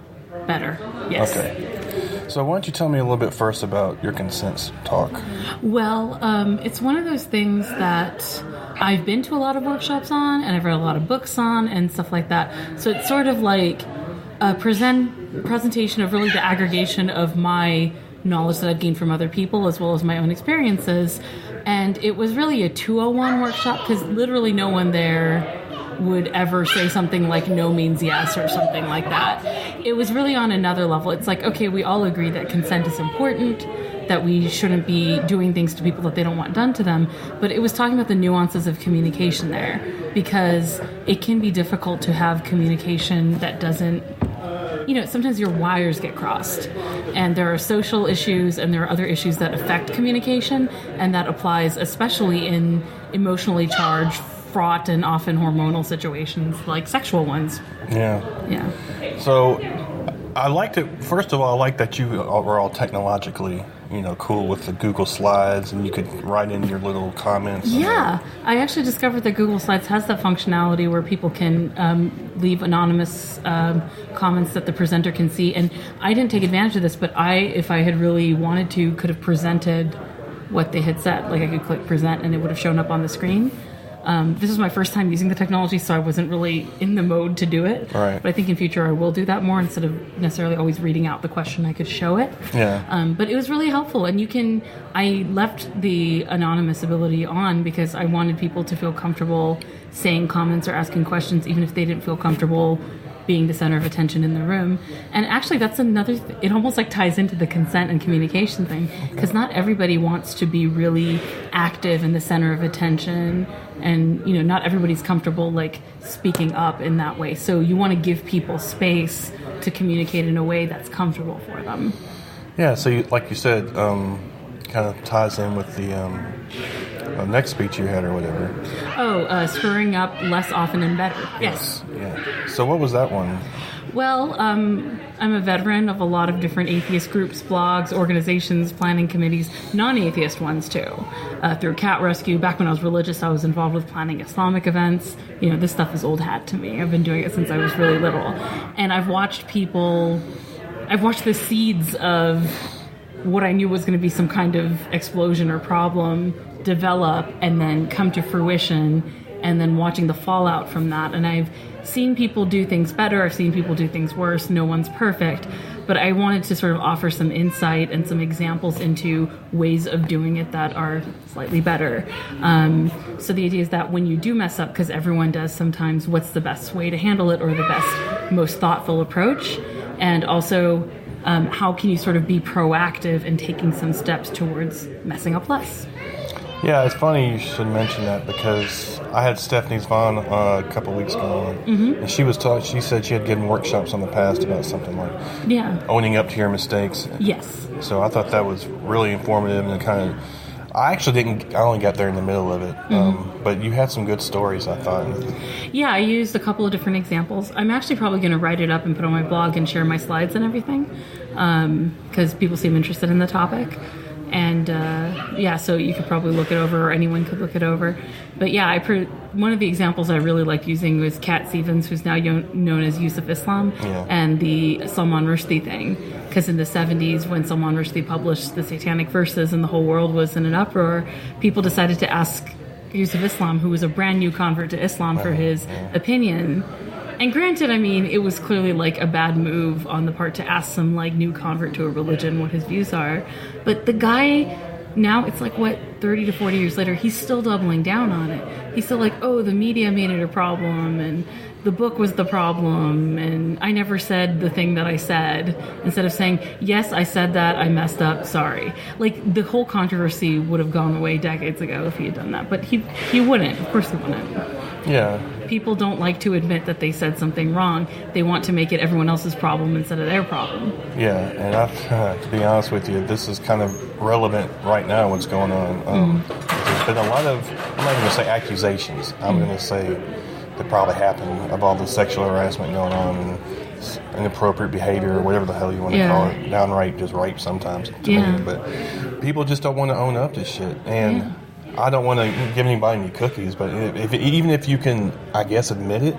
better. Yes. Okay. So why don't you tell me a little bit first about your consent talk? Well, it's one of those things that I've been to a lot of workshops on, and I've read a lot of books on, and stuff like that. So it's sort of like a presentation of really the aggregation of my knowledge that I've gained from other people as well as my own experiences. And it was really a 201 workshop because literally no one there would ever say something like no means yes or something like that. It was really on another level. It's like, okay, we all agree that consent is important, that we shouldn't be doing things to people that they don't want done to them. But it was talking about the nuances of communication there, because it can be difficult to have communication that doesn't, sometimes your wires get crossed, and there are social issues and there are other issues that affect communication, and that applies especially in emotionally charged, fraught, and often hormonal situations like sexual ones. Yeah. So I liked it. First of all, I like that you were all technologically, cool with the Google Slides, and you could write in your little comments. Yeah, I actually discovered that Google Slides has that functionality where people can leave anonymous comments that the presenter can see. And I didn't take advantage of this, but if I had really wanted to, could have presented what they had said. Like I could click present and it would have shown up on the screen. This is my first time using the technology, so I wasn't really in the mode to do it. Right. But I think in future I will do that more instead of necessarily always reading out the question. I could show it. Yeah. But it was really helpful, and I left the anonymous ability on because I wanted people to feel comfortable saying comments or asking questions, even if they didn't feel comfortable being the center of attention in the room. And actually that's another it almost like ties into the consent and communication thing, because not everybody wants to be really active in the center of attention, and not everybody's comfortable like speaking up in that way. So you want to give people space to communicate in a way that's comfortable for them. Yeah, so like you said, kind of ties in with the next speech you had or whatever. Screwing up less often and better. Yes. Yeah. So what was that one? Well, I'm a veteran of a lot of different atheist groups, blogs, organizations, planning committees, non-atheist ones too. Through Cat Rescue, back when I was religious, I was involved with planning Islamic events. This stuff is old hat to me. I've been doing it since I was really little. And I've watched the seeds of what I knew was going to be some kind of explosion or problem develop and then come to fruition, and then watching the fallout from that. And I've seen people do things better, I've seen people do things worse. No one's perfect, but I wanted to sort of offer some insight and some examples into ways of doing it that are slightly better. So the idea is that when you do mess up, because everyone does sometimes, what's the best way to handle it, or the best, most thoughtful approach? And also, how can you sort of be proactive in taking some steps towards messing up less? Yeah, it's funny you should mention that because I had Stephanie Zvan a couple weeks ago, and she was she said she had given workshops in the past about something like owning up to your mistakes. Yes. So I thought that was really informative and kind of. I only got there in the middle of it, but you had some good stories, I thought. Yeah, I used a couple of different examples. I'm actually probably going to write it up and put on my blog and share my slides and everything, because people seem interested in the topic. And so you could probably look it over, or anyone could look it over. But yeah, one of the examples I really liked using was Cat Stevens, who's now known as Yusuf Islam, and the Salman Rushdie thing. Because in the 70s, when Salman Rushdie published the Satanic Verses and the whole world was in an uproar, people decided to ask Yusuf Islam, who was a brand new convert to Islam, for his opinion. And granted, I mean, it was clearly like a bad move on the part to ask some like new convert to a religion what his views are. But the guy, now it's like, 30 to 40 years later, he's still doubling down on it. He's still like, oh, the media made it a problem, and the book was the problem, and I never said the thing that I said, instead of saying, yes, I said that, I messed up, sorry. Like, the whole controversy would have gone away decades ago if he had done that. But he wouldn't. Of course he wouldn't. Yeah. People don't like to admit that they said something wrong. They want to make it everyone else's problem instead of their problem. Yeah, and to be honest with you, this is kind of relevant right now, what's going on. There's been a lot of, I'm not even going to say accusations, I'm going to say that probably happened, of all the sexual harassment going on and inappropriate behavior, or whatever the hell you want to call it. Downright just rape sometimes to me. But people just don't want to own up to shit. And I don't want to give anybody any cookies, but even if you can, I guess, admit it,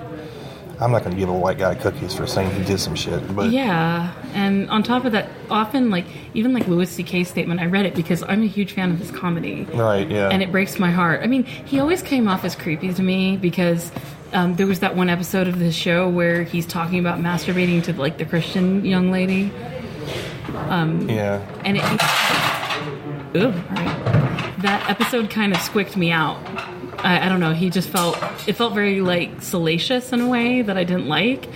I'm not going to give a white guy cookies for saying he did some shit. But yeah, and on top of that, often, even Louis C.K.'s statement, I read it because I'm a huge fan of his comedy. Right, yeah. And it breaks my heart. I mean, he always came off as creepy to me because there was that one episode of this show where he's talking about masturbating to, the Christian young lady. And that episode kind of squicked me out. I don't know. It felt very salacious in a way that I didn't like.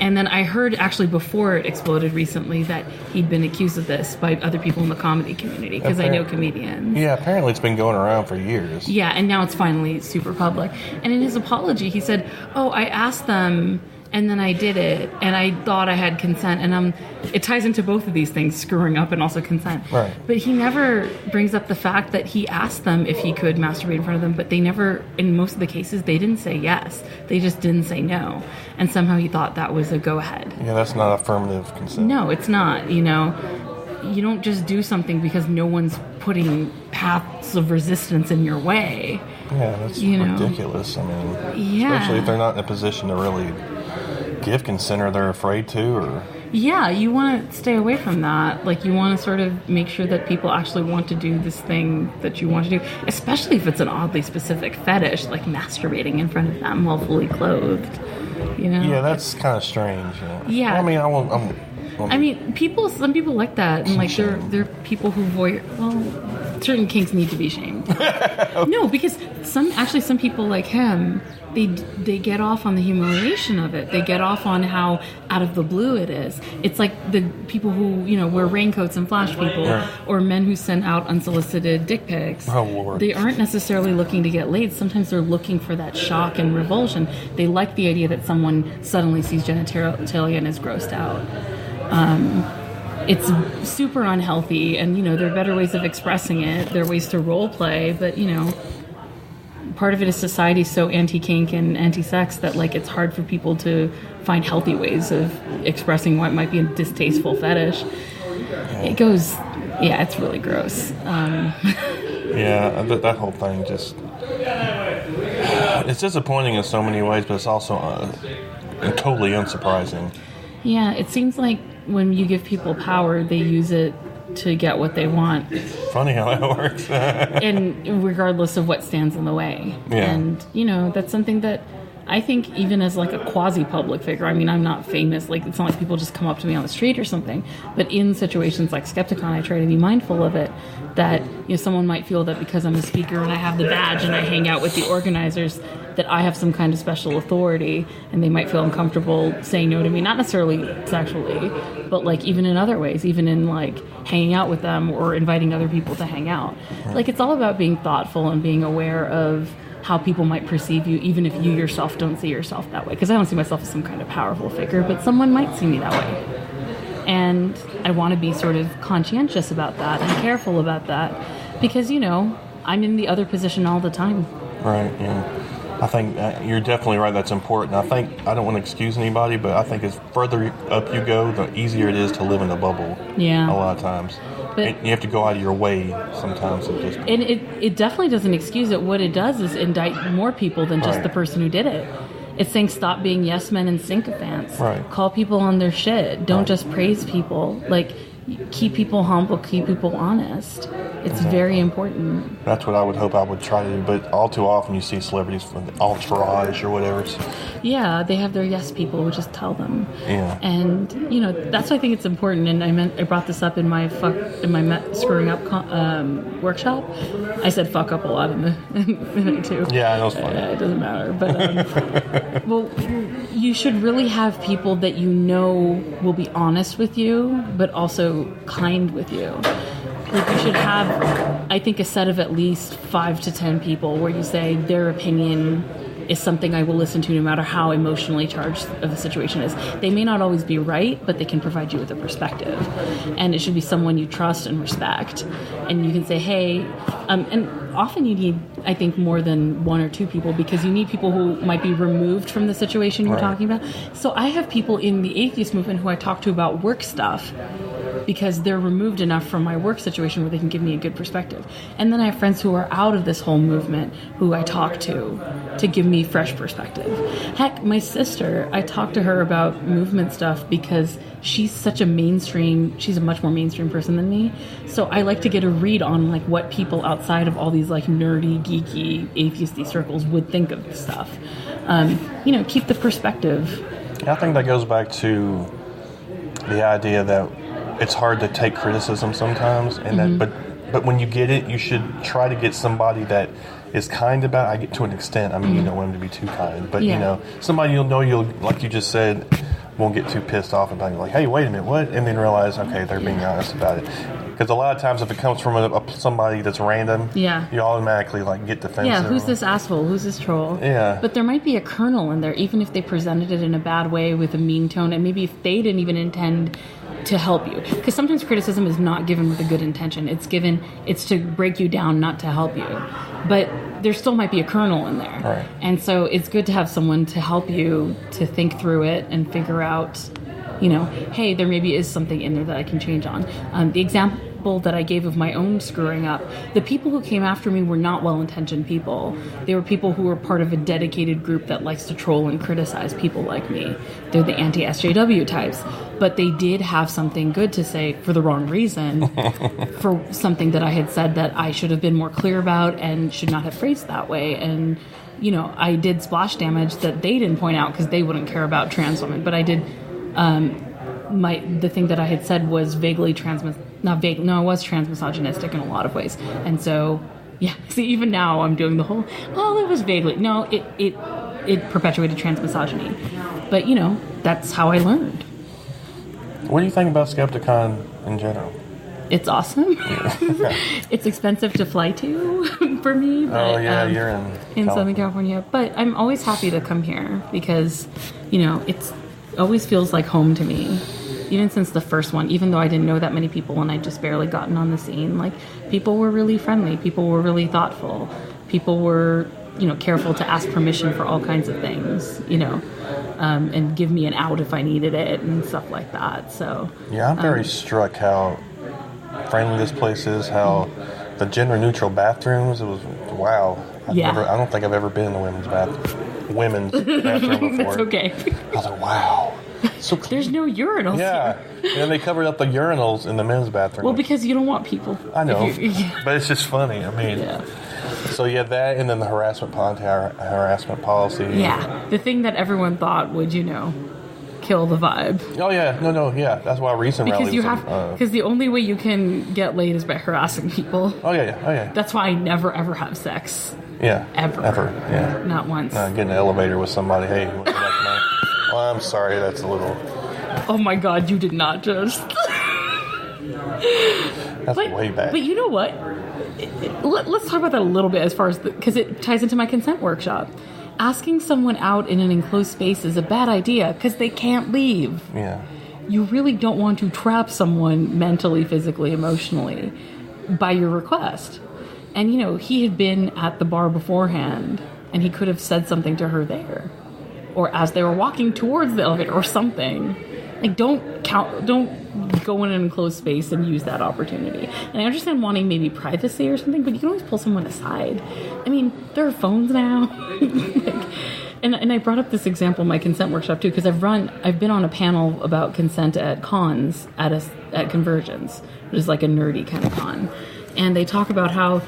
And then I heard actually before it exploded recently that he'd been accused of this by other people in the comedy community, because I know comedians. Yeah, apparently it's been going around for years. Yeah, and now it's finally super public. And in his apology, he said, "Oh, I asked them, and then I did it, and I thought I had consent." And it ties into both of these things, screwing up and also consent. Right. But he never brings up the fact that he asked them if he could masturbate in front of them, but they never, in most of the cases, they didn't say yes. They just didn't say no. And somehow he thought that was a go-ahead. Yeah, that's not affirmative consent. No, it's not, You don't just do something because no one's putting paths of resistance in your way. Yeah, that's ridiculous. I mean, especially if they're not in a position to really give consent, or they're afraid to, or... Yeah, you want to stay away from that. You want to sort of make sure that people actually want to do this thing that you want to do, especially if it's an oddly specific fetish, like masturbating in front of them while fully clothed, Yeah, that's kind of strange. Yeah. Well, I mean, some people like that, and they're people who certain kinks need to be shamed. No, because some people like him, they get off on the humiliation of it. They get off on how out of the blue it is. It's like the people who, wear raincoats and flash people, or men who send out unsolicited dick pics. Oh, Lord. They aren't necessarily looking to get laid. Sometimes they're looking for that shock and revulsion. They like the idea that someone suddenly sees genitalia and is grossed out. It's super unhealthy, and there are better ways of expressing it. There are ways to role play, but part of it is society so anti-kink and anti-sex that it's hard for people to find healthy ways of expressing what might be a distasteful fetish. It goes, it's really gross. Yeah, that whole thing it's disappointing in so many ways, but it's also totally unsurprising. Yeah, it seems like when you give people power, they use it to get what they want. Funny how that works. And regardless of what stands in the way. Yeah. And, that's something that I think even as a quasi-public figure, I mean, I'm not famous. It's not like people just come up to me on the street or something. But in situations like Skepticon, I try to be mindful of it. That, someone might feel that because I'm a speaker and I have the badge and I hang out with the organizers, that I have some kind of special authority, and they might feel uncomfortable saying no to me, not necessarily sexually, but like even in other ways, even in like hanging out with them or inviting other people to hang out. Like, it's all about being thoughtful and being aware of how people might perceive you, even if you yourself don't see yourself that way. Because I don't see myself as some kind of powerful figure, but someone might see me that way. And I want to be sort of conscientious about that and careful about that, because, you know, I'm in the other position all the time. Right, yeah. I think you're definitely right. That's important. I don't want to excuse anybody, but I think as further up you go, the easier it is to live in a bubble. Yeah. A lot of times. But and you have to go out of your way sometimes. And it definitely doesn't excuse it. What it does is indict more people than just the person who did it. It's saying stop being yes men and sycophants. Right. Call people on their shit. Don't just praise people. Like, keep people humble, keep people honest. It's very important. That's what I would hope I would try to do, but all too often you see celebrities from the entourage or whatever. Yeah, they have their yes people, which is tell them. Yeah. And, you know, that's why I think it's important, and I brought this up in my screwing up workshop. I said fuck up a lot in it too. Yeah, that was funny. It doesn't matter, but well, you should really have people that you know will be honest with you, but also kind with you. Like, you should have, I think, a set of at least 5 to 10 people where you say their opinion is something I will listen to no matter how emotionally charged of the situation is. They may not always be right, but they can provide you with a perspective. And it should be someone you trust and respect. And you can say, hey, and often you need, I think, more than 1 or 2 people, because you need people who might be removed from the situation you're talking about. So I have people in the atheist movement who I talk to about work stuff, because they're removed enough from my work situation where they can give me a good perspective. And then I have friends who are out of this whole movement who I talk to give me fresh perspective. Heck, my sister, I talk to her about movement stuff because she's a much more mainstream person than me. So I like to get a read on like what people outside of all these like nerdy, geeky, atheisty circles would think of this stuff. You know, keep the perspective. I think that goes back to the idea that it's hard to take criticism sometimes, and that, but when you get it, you should try to get somebody that is kind about it. I get to an extent. I mean, you don't want them to be too kind, but you know, somebody you'll like you just said, won't get too pissed off about it. Like, hey, wait a minute, what? And then realize, okay, they're being honest about it. Because a lot of times, if it comes from somebody that's random, you automatically like get defensive. Yeah, who's this asshole? Who's this troll? Yeah. But there might be a kernel in there, even if they presented it in a bad way with a mean tone, and maybe if they didn't even intend to help you. Because sometimes criticism is not given with a good intention. It's to break you down, not to help you. But there still might be a kernel in there. Right. And so it's good to have someone to help you to think through it and figure out, you know, hey, there maybe is something in there that I can change on. The example that I gave of my own screwing up, the people who came after me were not well-intentioned people. They were people who were part of a dedicated group that likes to troll and criticize people like me. They're the anti-SJW types. But they did have something good to say for the wrong reason, for something that I had said that I should have been more clear about and should not have phrased that way. And, you know, I did splash damage that they didn't point out because they wouldn't care about trans women. But I did... the thing that I had said was vaguely it was transmisogynistic in a lot of ways. And so, yeah, see, even now I'm doing the whole, well, it was vaguely, no, it perpetuated transmisogyny. But, you know, that's how I learned. What do you think about Skepticon in general? It's awesome. It's expensive to fly to for me. But, you're in Southern California. But I'm always happy to come here because, you know, it's always feels like home to me. Even since the first one, even though I didn't know that many people and I'd just barely gotten on the scene, like, people were really friendly, people were really thoughtful, people were, you know, careful to ask permission for all kinds of things, you know, and give me an out if I needed it and stuff like that. So yeah, I'm very struck how friendly this place is, how the gender neutral bathrooms, it was wow. I don't think I've ever been in the women's bathroom before. That's okay. I was like, wow. So there's no urinals here. And they covered up the urinals in the men's bathroom. Well, because you don't want people. I know, but it's just funny. I mean, so that, and then the harassment policy. Yeah, the thing that everyone thought would, you know, kill the vibe. Oh yeah, no, that's why recent because rally you have because the only way you can get laid is by harassing people. Oh yeah. That's why I never ever have sex Yeah. Ever. Yeah. Not once. Get in the elevator with somebody. Hey, would you like mine? Well, I'm sorry. That's a little... Oh my God, you did not just... That's way back. But you know what? Let's talk about that a little bit as far as... Because it ties into my consent workshop. Asking someone out in an enclosed space is a bad idea because they can't leave. Yeah. You really don't want to trap someone mentally, physically, emotionally by your request. And, you know, he had been at the bar beforehand, and he could have said something to her there. Or as they were walking towards the elevator or something. Like, don't go in an enclosed space and use that opportunity. And I understand wanting maybe privacy or something, but you can always pull someone aside. I mean, there are phones now. And I brought up this example in my consent workshop too, because I've been on a panel about consent at cons at Convergence, which is like a nerdy kind of con. And they talk about how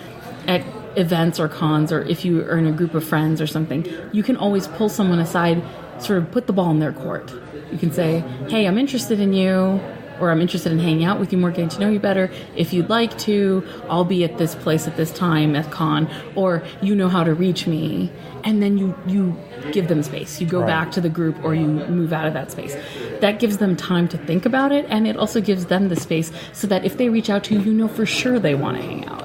at events or cons, or if you are in a group of friends or something, you can always pull someone aside, sort of put the ball in their court. You can say, hey, I'm interested in you, or I'm interested in hanging out with you more, getting to know you better. If you'd like to, I'll be at this place at this time at con, or you know how to reach me. And then you give them space. You go back to the group, or you move out of that space. That gives them time to think about it, and it also gives them the space so that if they reach out to you, you know for sure they want to hang out.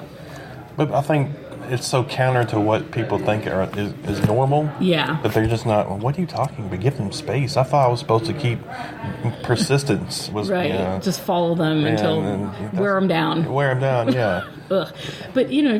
But I think it's so counter to what people think is normal. Yeah. That they're just not, well, what are you talking about? Give them space. I thought I was supposed to keep persistence. Was right. You know, just follow them until wear them down. Wear them down, yeah. Ugh. But, you know,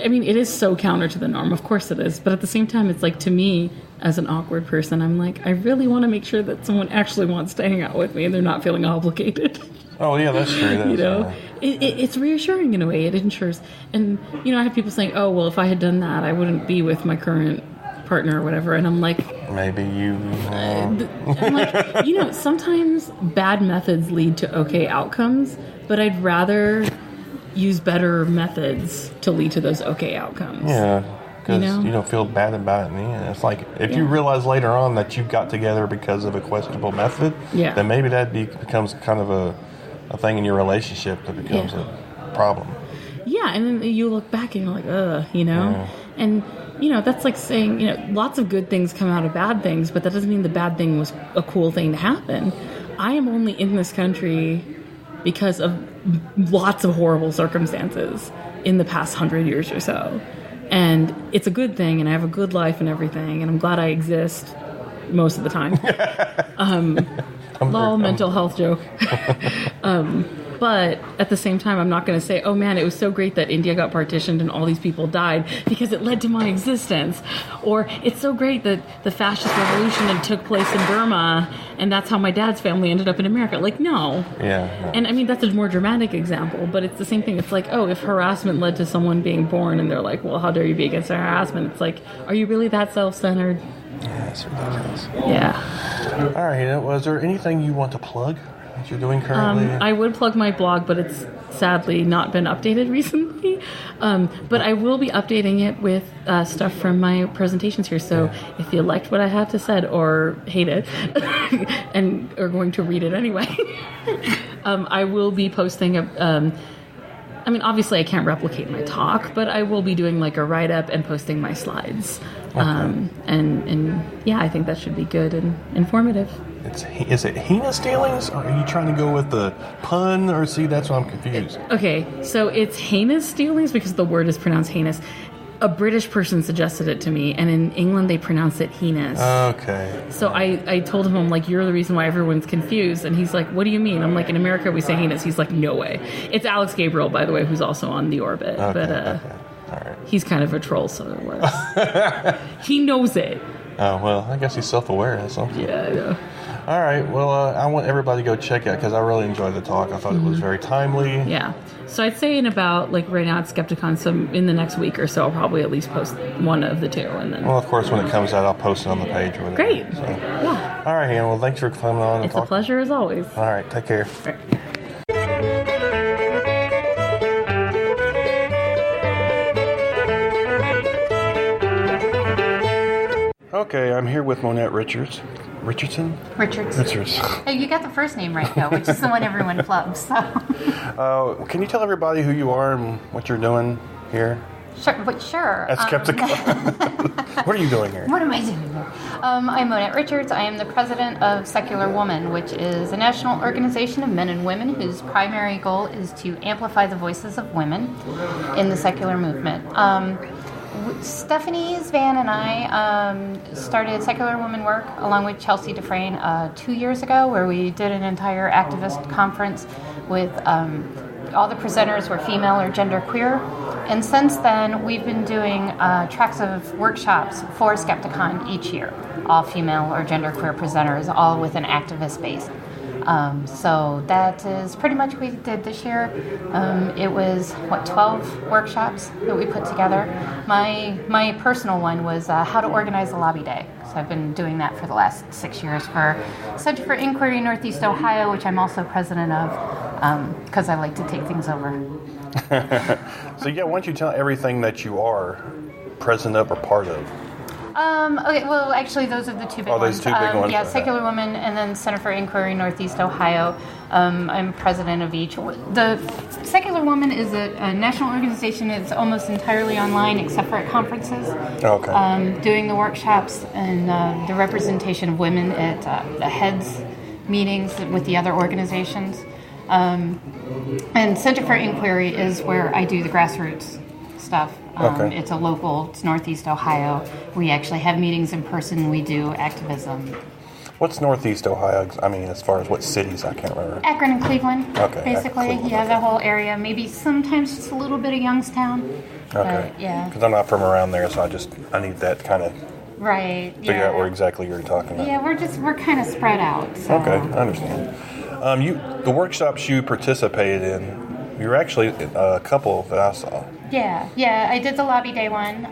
I mean, it is so counter to the norm. Of course it is. But at the same time, it's like, to me, as an awkward person, I'm like, I really want to make sure that someone actually wants to hang out with me and they're not feeling obligated. Oh, yeah, that's true. You know, it's reassuring in a way. It ensures. And, you know, I have people saying, oh, well, if I had done that, I wouldn't be with my current partner or whatever. And I'm like... Maybe you... I'm like, you know, sometimes bad methods lead to okay outcomes, but I'd rather use better methods to lead to those okay outcomes. Yeah, because you don't feel bad about it in the end. It's like, if you realize later on that you got together because of a questionable method, then maybe that becomes kind of a thing in your relationship that becomes a problem. Yeah, and then you look back and you're like, ugh, you know? Yeah. And, you know, that's like saying, you know, lots of good things come out of bad things, but that doesn't mean the bad thing was a cool thing to happen. I am only in this country because of lots of horrible circumstances in the past 100 years or so. And it's a good thing, and I have a good life and everything, and I'm glad I exist most of the time. Mental health joke. But at the same time, I'm not going to say, oh man, it was so great that India got partitioned and all these people died because it led to my existence. Or it's so great that the fascist revolution took place in Burma and that's how my dad's family ended up in America. Like, no. Yeah. And I mean, that's a more dramatic example, but it's the same thing. It's like, oh, if harassment led to someone being born and they're like, well, how dare you be against harassment? It's like, are you really that self-centered? Yeah, that's ridiculous. Yeah. All right. Was there anything you want to plug that you're doing currently? I would plug my blog, but it's sadly not been updated recently. But I will be updating it with stuff from my presentations here. So if you liked what I had to said or hate it and are going to read it anyway, I will be posting I mean, obviously I can't replicate my talk, but I will be doing like a write-up and posting my slides. Okay. And yeah, I think that should be good and informative. Is it heinous dealings, or are you trying to go with the pun, or see, that's why I'm confused. Okay, so it's heinous dealings because the word is pronounced heinous. A British person suggested it to me, and in England they pronounce it heinous. Okay. So I told him, I'm like, you're the reason why everyone's confused. And he's like, what do you mean? I'm like, in America we say heinous. He's like, no way. It's Alex Gabriel, by the way, who's also on The Orbit. Okay, but all right. He's kind of a troll, so it works. He knows it. Oh, well, I guess he's self-aware. That's something. Yeah, I know. All right. Well, I want everybody to go check it out because I really enjoyed the talk. I thought it was very timely. Yeah. So I'd say in about, like right now at Skepticon, so in the next week or so, I'll probably at least post one of the two. And then. Well, of course, when it comes out, I'll post it on the page or whatever. Great. So. Yeah. All right, Hannah. Well, thanks for coming on. It's a pleasure as always. All right. Take care. All right. Okay, I'm here with Monette Richards. Richards. Richards. You got the first name right, though, which is the one everyone flubs. So. Can you tell everybody who you are and what you're doing here? Sure. At Skepticon. What are you doing here? What am I doing here? I'm Monette Richards. I am the president of Secular Woman, which is a national organization of men and women whose primary goal is to amplify the voices of women in the secular movement. Stephanie Zvan and I started Secular Woman Work along with Chelsea Dufresne 2 years ago, where we did an entire activist conference with all the presenters were female or genderqueer. And since then, we've been doing tracks of workshops for Skepticon each year, all female or genderqueer presenters, all with an activist base. So that is pretty much what we did this year. It was, 12 workshops that we put together. My personal one was how to organize a lobby day. So I've been doing that for the last 6 years for Center for Inquiry Northeast Ohio, which I'm also president of, because I like to take things over. So yeah, why don't you tell everything that you are president of or part of? Okay, well, actually, those are the two big ones. Those two big ones. Yeah, Okay. Secular Woman and then Center for Inquiry Northeast Ohio. I'm president of each. The Secular Woman is a national organization. It's almost entirely online except for at conferences. Okay. Doing the workshops and the representation of women at the heads meetings with the other organizations. And Center for Inquiry is where I do the grassroots stuff. Okay. It's it's Northeast Ohio. We actually have meetings in person. We do activism. What's Northeast Ohio? I mean, as far as what cities, I can't remember. Akron and Cleveland, Okay, basically. Cleveland, Yeah, okay. the whole area. Maybe sometimes just a little bit of Youngstown. Okay. But, yeah. Because I'm not from around there, so I need that kind of Right. figure out where exactly you're talking about. Yeah, we're kind of spread out. So. Okay, I understand. The workshops you participated in, you were actually a couple that I saw. Yeah, I did the lobby day one,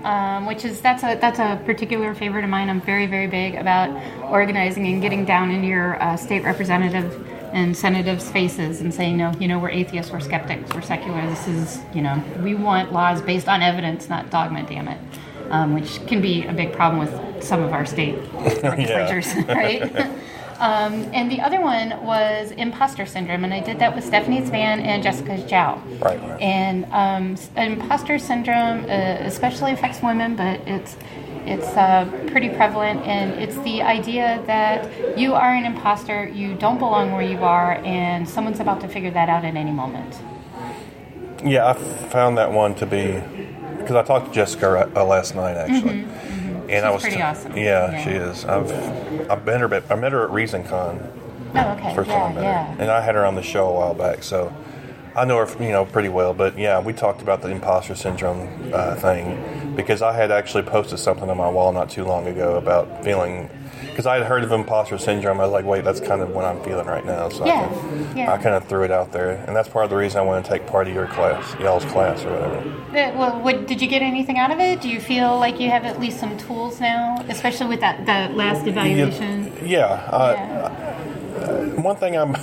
which is that's a particular favorite of mine. I'm very, very big about organizing and getting down into your state representative and senatives' faces and saying, no, we're atheists, we're skeptics, we're secular. This is, we want laws based on evidence, not dogma. Damn it, which can be a big problem with some of our state legislatures, right? And the other one was imposter syndrome, and I did that with Stephanie Zvan and Jessica Xiao. Right. And imposter syndrome especially affects women, but it's pretty prevalent, and it's the idea that you are an imposter, you don't belong where you are, and someone's about to figure that out at any moment. Yeah, I found that one to be, because I talked to Jessica last night actually. And She's pretty awesome. Yeah, she is. I met her at ReasonCon. Oh, okay. First time I met her. And I had her on the show a while back, so I know her, pretty well. But yeah, we talked about the imposter syndrome thing because I had actually posted something on my wall not too long ago about feeling, because I had heard of imposter syndrome. I was like, wait, that's kind of what I'm feeling right now. So I kind of threw it out there, and that's part of the reason I want to take part of your class, y'all's class or whatever. Well, did you get anything out of it? Do you feel like you have at least some tools now, especially with that last evaluation? One thing I'm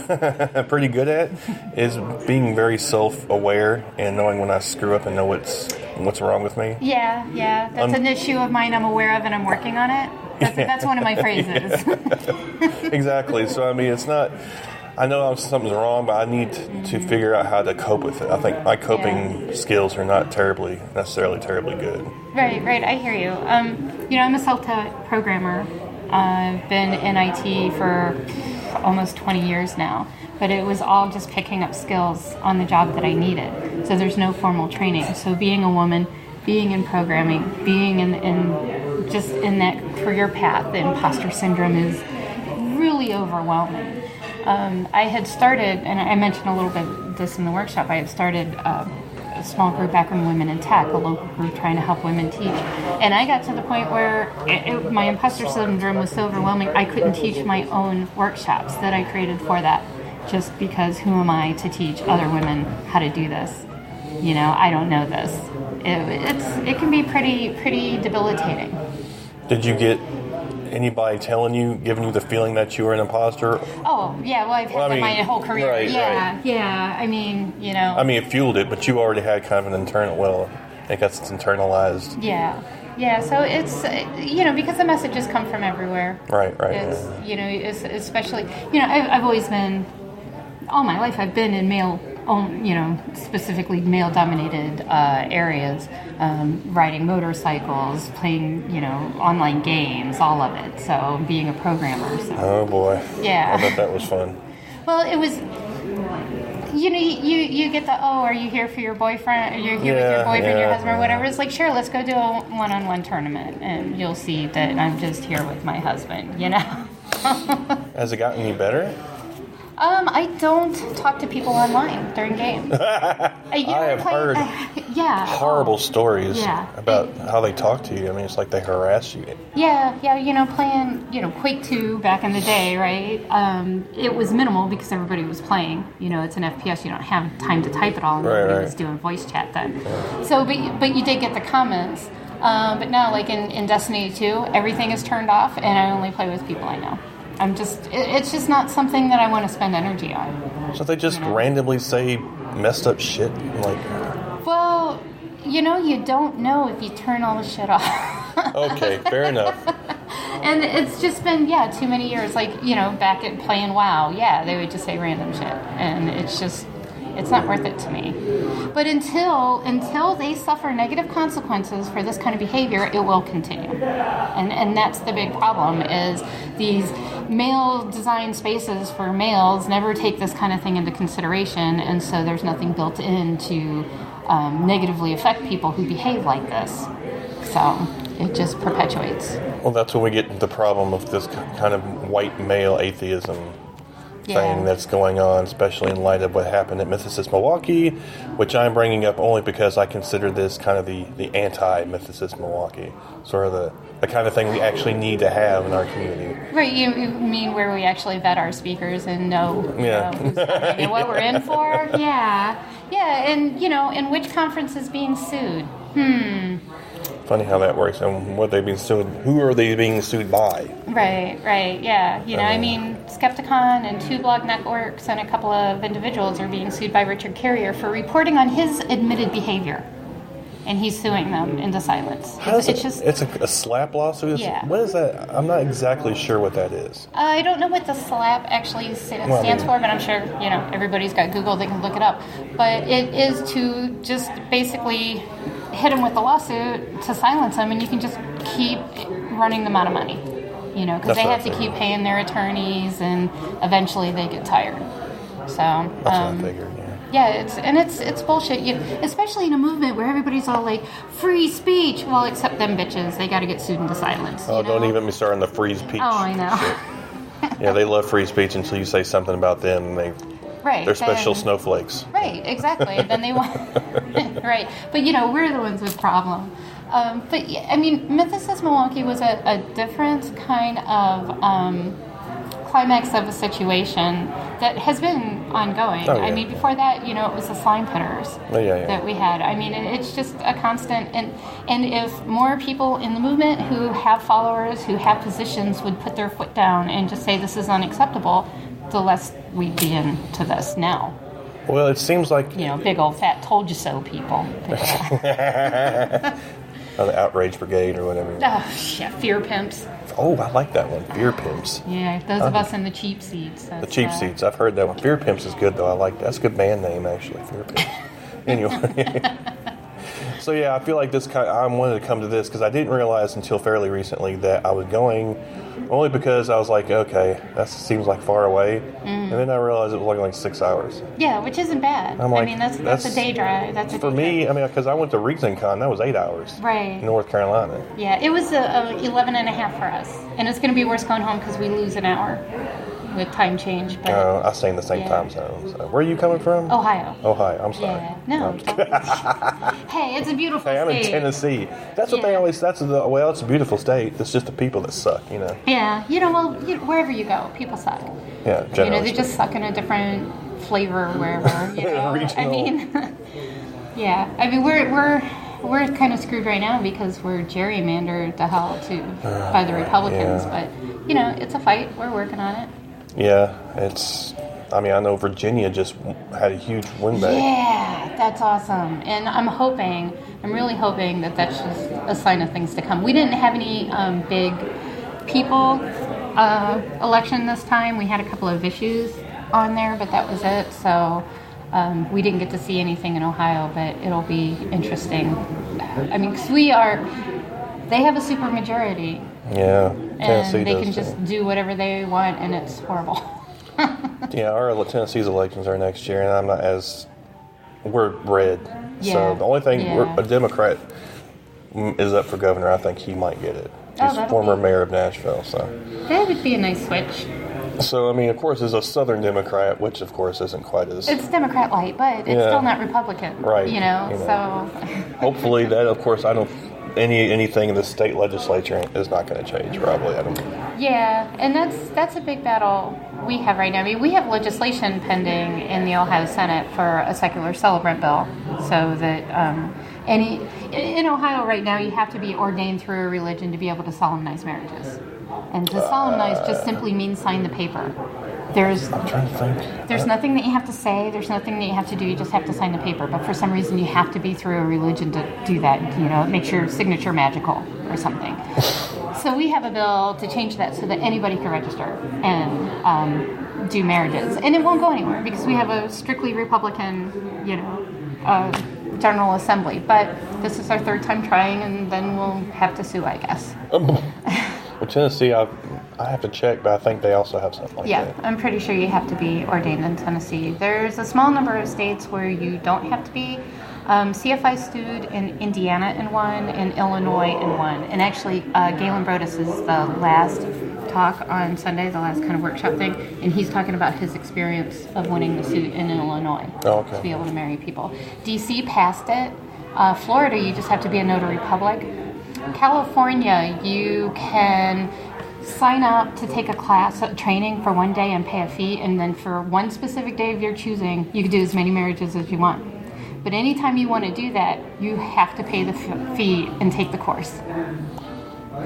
pretty good at is being very self-aware and knowing when I screw up and know what's wrong with me. Yeah. That's an issue of mine I'm aware of, and I'm working on it. That's one of my phrases. Exactly. So, I mean, it's not... I know something's wrong, but I need to figure out how to cope with it. I think my coping skills are not necessarily terribly good. Right. I hear you. I'm a self-taught programmer. I've been in IT for almost 20 years now, but it was all just picking up skills on the job that I needed. So there's no formal training. So being a woman, being in programming, being in just in that career path, the imposter syndrome is really overwhelming. I had started, and I mentioned a little bit of this in the workshop, I had started a small group, Akron Women in Tech, a local group trying to help women teach. And I got to the point where my imposter syndrome was so overwhelming, I couldn't teach my own workshops that I created for that, just because who am I to teach other women how to do this? I don't know this. It can be pretty debilitating. Did you get anybody giving you the feeling that you were an imposter? Oh, yeah, well, I've had that my whole career. Right. Yeah, I mean, I mean, it fueled it, but you already had kind of an internal, I guess it's internalized. Yeah, so it's, because the messages come from everywhere. Right. It's, it's especially, I've always been, all my life I've been in male specifically male-dominated areas, riding motorcycles, playing, online games, all of it. So being a programmer. So. Oh boy. Yeah. I bet that was fun. Well, it was. You get the, are you here for your boyfriend? Are you here with your boyfriend, your husband, or whatever? It's like, sure, let's go do a one-on-one tournament, and you'll see that I'm just here with my husband. Has it gotten any better? I don't talk to people online during games. I have heard horrible stories about how they talk to you. I mean, it's like they harass you. Yeah, playing, Quake 2 back in the day, right? It was minimal because everybody was playing. It's an FPS. You don't have time to type it all, and everybody was doing voice chat then. Yeah. So, but you did get the comments. But now, like in Destiny 2, everything is turned off, and I only play with people I know. It's just not something that I want to spend energy on. So they just randomly say messed up shit? Well, you don't know if you turn all the shit off. Okay, fair enough. And it's just been, too many years. Like, back at playing WoW, they would just say random shit. And it's not worth it to me. But until they suffer negative consequences for this kind of behavior, it will continue. And that's the big problem, is these male design spaces for males never take this kind of thing into consideration, and so there's nothing built in to negatively affect people who behave like this. So it just perpetuates. Well, that's when we get the problem of this kind of white male atheism thing that's going on, especially in light of what happened at Mythicist Milwaukee, which I'm bringing up only because I consider this kind of the anti-Mythicist Milwaukee, sort of the kind of thing we actually need to have in our community. Right, you mean where we actually vet our speakers and know, who's coming and what we're in for? Yeah, and, and which conference is being sued? Funny how that works. And what they being sued? Who are they being sued by? Right. Yeah. Skepticon and 2 blog networks and a couple of individuals are being sued by Richard Carrier for reporting on his admitted behavior, and he's suing them into silence. It's a slap lawsuit. Yeah. What is that? I'm not exactly sure what that is. I don't know what the slap actually stands for, but I'm sure everybody's got Google. They can look it up. But it is to just basically hit them with the lawsuit to silence them, and you can just keep running them out of money, because they have to keep paying their attorneys, and eventually they get tired. So that's what I figured. It's bullshit. Especially in a movement where everybody's all like free speech. Well, except them bitches, they got to get sued into silence. Oh, don't even be starting the free speech. Oh, I know. Yeah, they love free speech until you say something about them. They're special snowflakes. Right, exactly. Then they want... Right. But, we're the ones with problem. But, Mythicist Milwaukee was a different kind of climax of a situation that has been ongoing. Oh, yeah. Before that, it was the slime putters that we had. It's just a constant... And if more people in the movement who have followers, who have positions, would put their foot down and just say this is unacceptable, the less we'd be into this now. Well, it seems like... big old fat told you so people. Or the Outrage Brigade or whatever. Oh, yeah, fear pimps. Oh, I like that one, fear pimps. Yeah, those of us in the cheap seats. The cheap seats, I've heard that one. Fear pimps is good, though. I like that. That's a good band name, actually, fear pimps. Anyway. So, I feel like I wanted to come to this because I didn't realize until fairly recently that I was going... Only because I was like, okay, that seems like far away. And then I realized it was like 6 hours. Yeah, which isn't bad. I'm like, that's a day drive. For me, because I went to ReasonCon, that was 8 hours. Right. In North Carolina. Yeah, it was 11 and a half for us. And it's going to be worse going home because we lose an hour with time change. But I stay in the same time zone. So. Where are you coming from? Ohio. I'm sorry. Yeah. No. Hey, it's a beautiful state. I'm in Tennessee. That's what they always... it's a beautiful state. It's just the people that suck, Yeah. Wherever you go, people suck. Yeah, generally. They just suck in a different flavor wherever, Regional. We're kind of screwed right now because we're gerrymandered to hell by the Republicans. But, it's a fight. We're working on it. Yeah, I know Virginia just had a huge win back. Yeah, that's awesome. And I'm really hoping that that's just a sign of things to come. We didn't have any big people election this time. We had a couple of issues on there, but that was it. So We didn't get to see anything in Ohio, but it'll be interesting. I mean, because they have a supermajority. Yeah, Tennessee and they does can too. just do whatever they want, and it's horrible. Yeah, our Tennessee's elections are next year, and I'm not as... We're red. Yeah. So the only thing... Yeah. A Democrat is up for governor. I think he might get it. He's that'll former be- mayor of Nashville, so... That would be a nice switch. So, I mean, of course, there's a Southern Democrat, which, of course, isn't quite as... It's Democrat light, but it's Yeah. still not Republican. Right, You know, you know. so... Hopefully that, of course, I don't... Anything in the state legislature is not going to change, probably. I don't... Yeah, and that's a big battle we have right now. I mean, we have legislation pending in the Ohio Senate for a secular celebrant bill, so that in Ohio right now you have to be ordained through a religion to be able to solemnize marriages, and to solemnize just simply means sign the paper. I'm trying to think. There's nothing that you have to say. There's nothing that you have to do. You just have to sign the paper. But for some reason, you have to be through a religion to do that. You know, it makes your signature magical or something. So we have a bill to change that so that anybody can register and do marriages, and it won't go anywhere because we have a strictly Republican, General Assembly. But this is our third time trying, and then we'll have to sue, I guess. Well, Tennessee, I have to check, but I think they also have something like Yeah, that. I'm pretty sure you have to be ordained in Tennessee. There's a small number of states where you don't have to be. CFI stood in Indiana in one, in Illinois in one. And actually, Galen Brodus is the last talk on Sunday, the last kind of workshop thing, and he's talking about his experience of winning the suit in Illinois to be able to marry people. D.C. passed it. Florida, you just have to be a notary public. California, you can sign up to take a class training for one day and pay a fee, and then for one specific day of your choosing, you can do as many marriages as you want. But anytime you want to do that, you have to pay the fee and take the course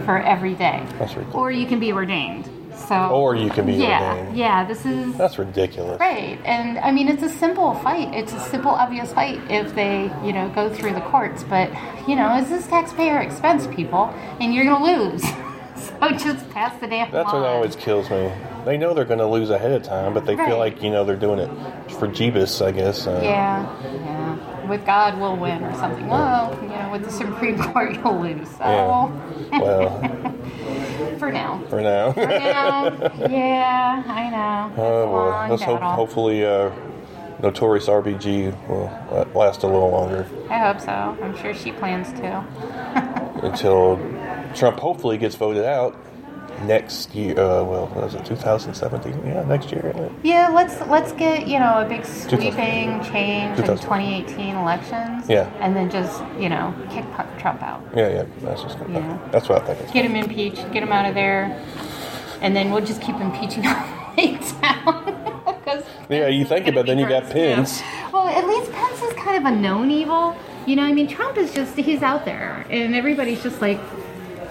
for every day. That's ridiculous. Or you can be ordained. Or you can be ordained. Yeah, this is... That's ridiculous. Right, and I mean, it's a simple fight. It's a simple, obvious fight if they, go through the courts. But, it's this taxpayer expense, people, and you're going to lose. So just pass the damn That's law. what always kills me. They know they're going to lose ahead of time, but they feel like, they're doing it for Jeebus, I guess. Yeah. With God, we'll win or something. Well, with the Supreme Court, you'll lose. So. Yeah. Well. For now. Yeah, I know. Oh, boy. Let's hopefully Notorious RBG will last a little longer. I hope so. I'm sure she plans to. Until Trump hopefully gets voted out next year. What is it, 2017? Yeah, next year, isn't it? Yeah, let's get, a big sweeping change in 2018 elections. Yeah. And then just, kick Trump out. Yeah. That's just good. That's what I think. Get him impeached, get him out of there, and then we'll just keep impeaching all the way down. Yeah, you think about it, then you got Pence. Well, at least Pence is kind of a known evil. Trump is just, he's out there, and everybody's just like,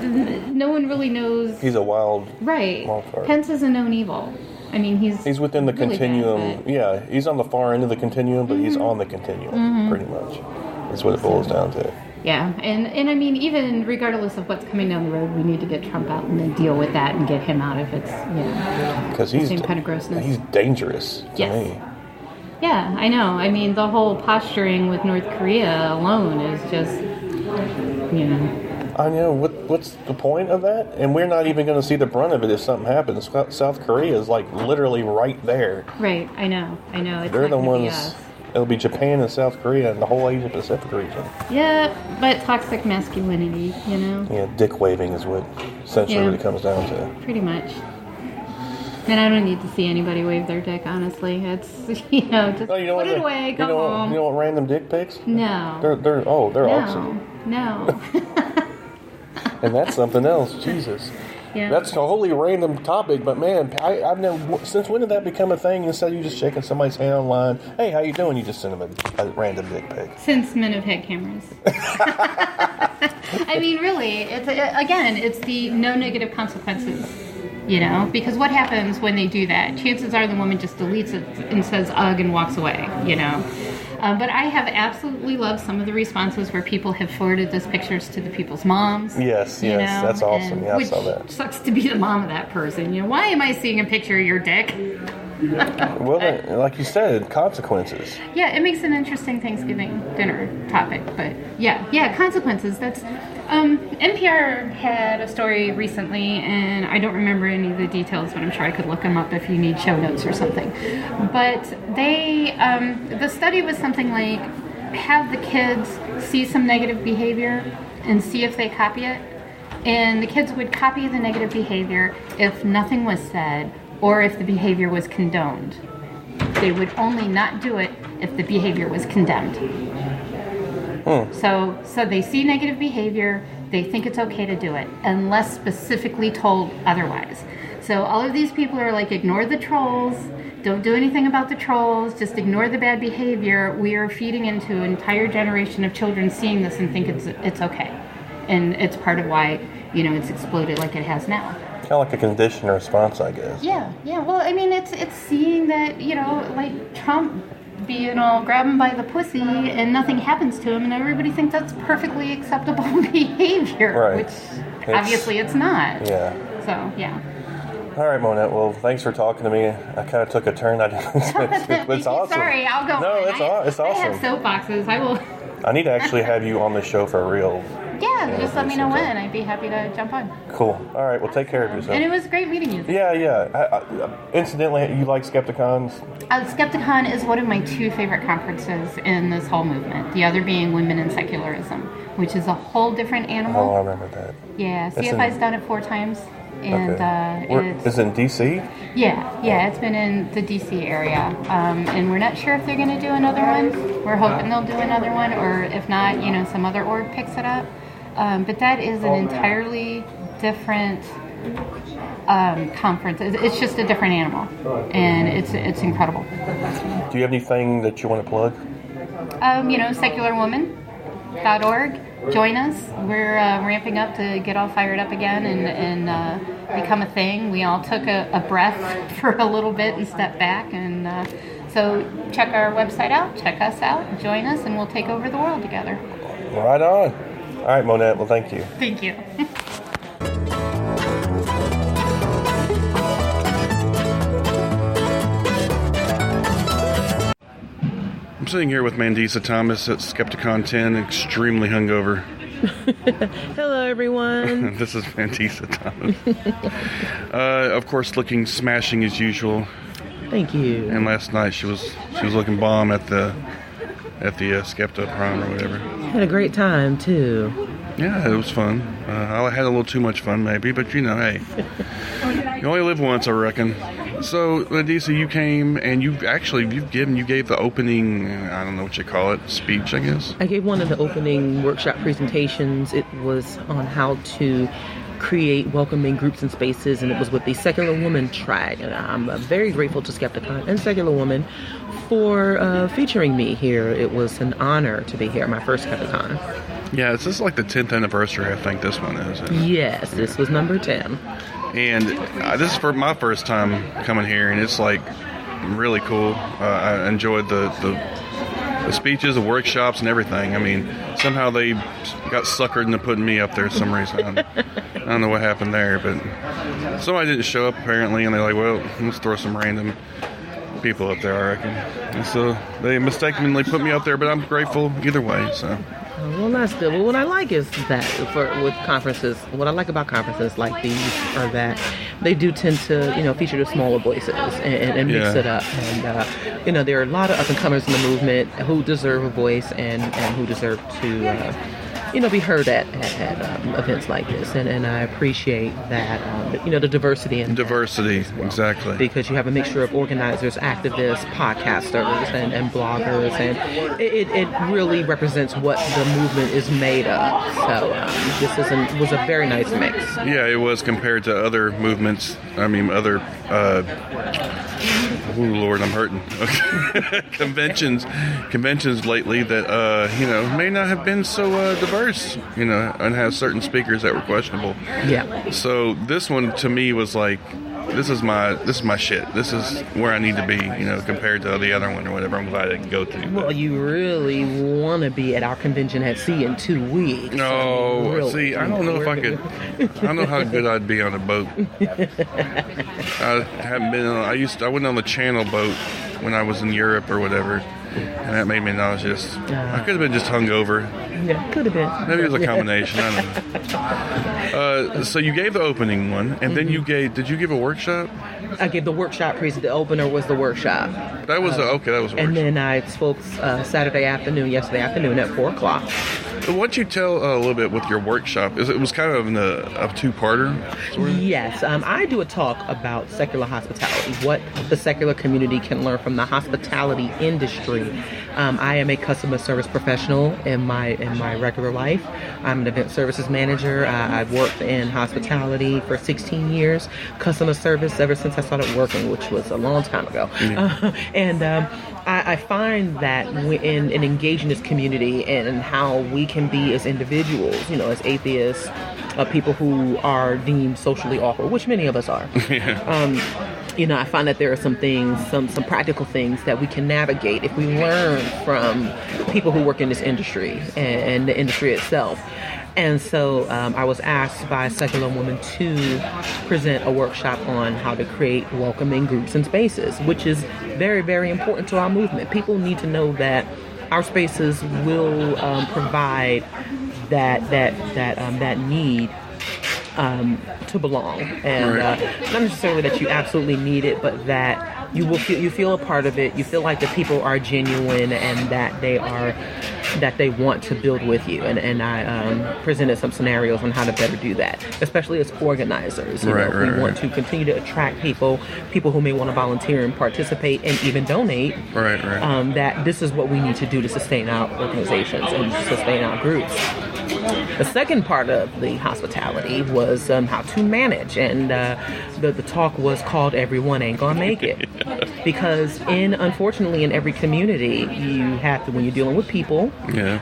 no one really knows. He's a wild card. Pence is a known evil. I mean, he's within the really continuum. Bad, yeah, he's on the far end of the continuum, but he's on the continuum, pretty much. That's what it boils down to. Yeah, and I mean, even regardless of what's coming down the road, we need to get Trump out and then deal with that and get him out if it's, because he's the same kind of grossness. He's dangerous to me. Yeah, I know. I mean, the whole posturing with North Korea alone is just, I know. What's the point of that? And we're not even going to see the brunt of it if something happens. South Korea is like literally right there. Right, I know. It's They're the ones. us. It'll be Japan and South Korea and the whole Asia Pacific region. Yeah, but toxic masculinity, Yeah, dick waving is what essentially what it comes down to. Pretty much. And I don't need to see anybody wave their dick, honestly. It's, just put it away, go home. You know what random dick pics? No. They're awesome. No. And that's something else. Jesus. Yeah. That's a wholly random topic, but man, I've never. Since when did that become a thing? Instead of you just shaking somebody's hand online, hey, how you doing? You just send them a random dick pic. Since men have had cameras. I mean, really, it's the no negative consequences. Because what happens when they do that? Chances are the woman just deletes it and says ugh and walks away. But I have absolutely loved some of the responses where people have forwarded those pictures to the people's moms. Yes, that's awesome. Yeah, I saw that. Which sucks to be the mom of that person. Why am I seeing a picture of your dick? Well, like you said, consequences. Yeah, it makes an interesting Thanksgiving dinner topic, but yeah, consequences. That's NPR had a story recently, and I don't remember any of the details, but I'm sure I could look them up if you need show notes or something. But they, the study was something like, have the kids see some negative behavior and see if they copy it. And the kids would copy the negative behavior if nothing was said or if the behavior was condoned. They would only not do it if the behavior was condemned. So they see negative behavior, they think it's okay to do it, unless specifically told otherwise. So all of these people are like, ignore the trolls, don't do anything about the trolls, just ignore the bad behavior. We are feeding into an entire generation of children seeing this and think it's okay. And it's part of why, it's exploded like it has now. Kind of like a conditioned response, I guess. Yeah. Well, I mean, it's seeing that, like Trump being all grab him by the pussy and nothing happens to him, and everybody thinks that's perfectly acceptable behavior, right. Which obviously it's not. Yeah. So, yeah. All right, Monette. Well, thanks for talking to me. I kind of took a turn. It's awesome. Sorry, I'll go. No, it's awesome. I have soapboxes. I will. I need to actually have you on the show for real. Yeah, just let me know when. I'd be happy to jump on. Cool. All right. Well, take care of yourself. And it was great meeting you. Yeah. Incidentally, you like Skepticons? Skepticon is one of my two favorite conferences in this whole movement. The other being Women in Secularism, which is a whole different animal. Oh, I remember that. Yeah, CFI's done it 4 times. And is it in D.C.? Yeah, it's been in the D.C. area. And we're not sure if they're going to do another one. We're hoping they'll do another one, or if not, some other org picks it up. But that is an entirely different conference. It's just a different animal, and it's incredible. Do you have anything that you want to plug? secularwoman.org. Join us. We're ramping up to get all fired up again and become a thing. We all took a breath for a little bit and stepped back, and so check our website out, check us out, join us, and we'll take over the world together. Right on. All right, Monette. Well, thank you. Thank you. I'm sitting here with Mandisa Thomas at Skepticon 10, extremely hungover. Hello, everyone. This is Mandisa Thomas. Of course, looking smashing as usual. Thank you. And last night she was looking bomb at the Skepta prom or whatever. Had a great time too. Yeah, it was fun. I had a little too much fun, maybe, but hey, you only live once, I reckon. So, Mandisa, you came and you gave the opening, I don't know what you call it, speech, I guess? I gave one of the opening workshop presentations. It was on how to create welcoming groups and spaces, and it was with the Secular Woman track. And I'm very grateful to Skepticon and Secular Woman for featuring me here. It was an honor to be here, my first Skepticon. Yeah, this is like the 10th anniversary, I think this one is. Yes, this was number 10. And this is for my first time coming here, and it's like really cool. I enjoyed the speeches, the workshops, and everything. I mean, somehow they got suckered into putting me up there for some reason. I don't know what happened there, but somebody didn't show up apparently, and they're like, well, let's throw some random people up there, I reckon. And so they mistakenly put me up there, but I'm grateful either way, so. Well, that's good. Well, what I like is that what I like about conferences like these are that they do tend to, feature the smaller voices and mix it up. And, there are a lot of up-and-comers in the movement who deserve a voice and who deserve to, be heard at events like this. And I appreciate that, the diversity. Exactly. Because you have a mixture of organizers, activists, podcasters, and bloggers. And it really represents what the movement is made of. So this was a very nice mix. Yeah, it was compared to other movements. I mean, other... oh Lord, I'm hurting. Okay. Conventions lately that may not have been so diverse, and have certain speakers that were questionable. Yeah. So this one to me was like this is my shit. This is where I need to be, compared to the other one or whatever. I'm glad I can go to. Well, you really want to be at our convention at sea in 2 weeks. No, really, see, I don't know if I could. I don't know how good I'd be on a boat. I haven't been. I went on the Channel boat when I was in Europe or whatever, and that made me nauseous. I could have been just hungover. Yeah, could have been. Maybe it was a combination. I don't know. So you gave the opening one, and then did you give a workshop? I gave the workshop the opener was the workshop. That was that was a workshop. And then I spoke yesterday afternoon at 4 o'clock. Why don't you tell a little bit with your workshop? It was kind of a two-parter? Sort of? Yes. I do a talk about secular hospitality, what the secular community can learn from the hospitality industry. I am a customer service professional in my regular life. I'm an event services manager. I've worked in hospitality for 16 years, customer service ever since I started working, which was a long time ago. Yeah. I find that in engaging this community and how we can be as individuals, as atheists, people who are deemed socially awkward, which many of us are. Yeah. I find that there are some things, some practical things that we can navigate if we learn from people who work in this industry and the industry itself. And so I was asked by a secular woman to present a workshop on how to create welcoming groups and spaces, which is very, very important to our movement. People need to know that our spaces will provide that need to belong, and not necessarily that you absolutely need it, but that you feel a part of it. You feel like the people are genuine and that they want to build with you. And I presented some scenarios on how to better do that, especially as organizers. We want to continue to attract people who may want to volunteer and participate and even donate. That this is what we need to do to sustain our organizations and sustain our groups. The second part of the hospitality was how to manage, and the talk was called "Everyone Ain't Gonna Make It," because unfortunately in every community you have to, when you're dealing with people,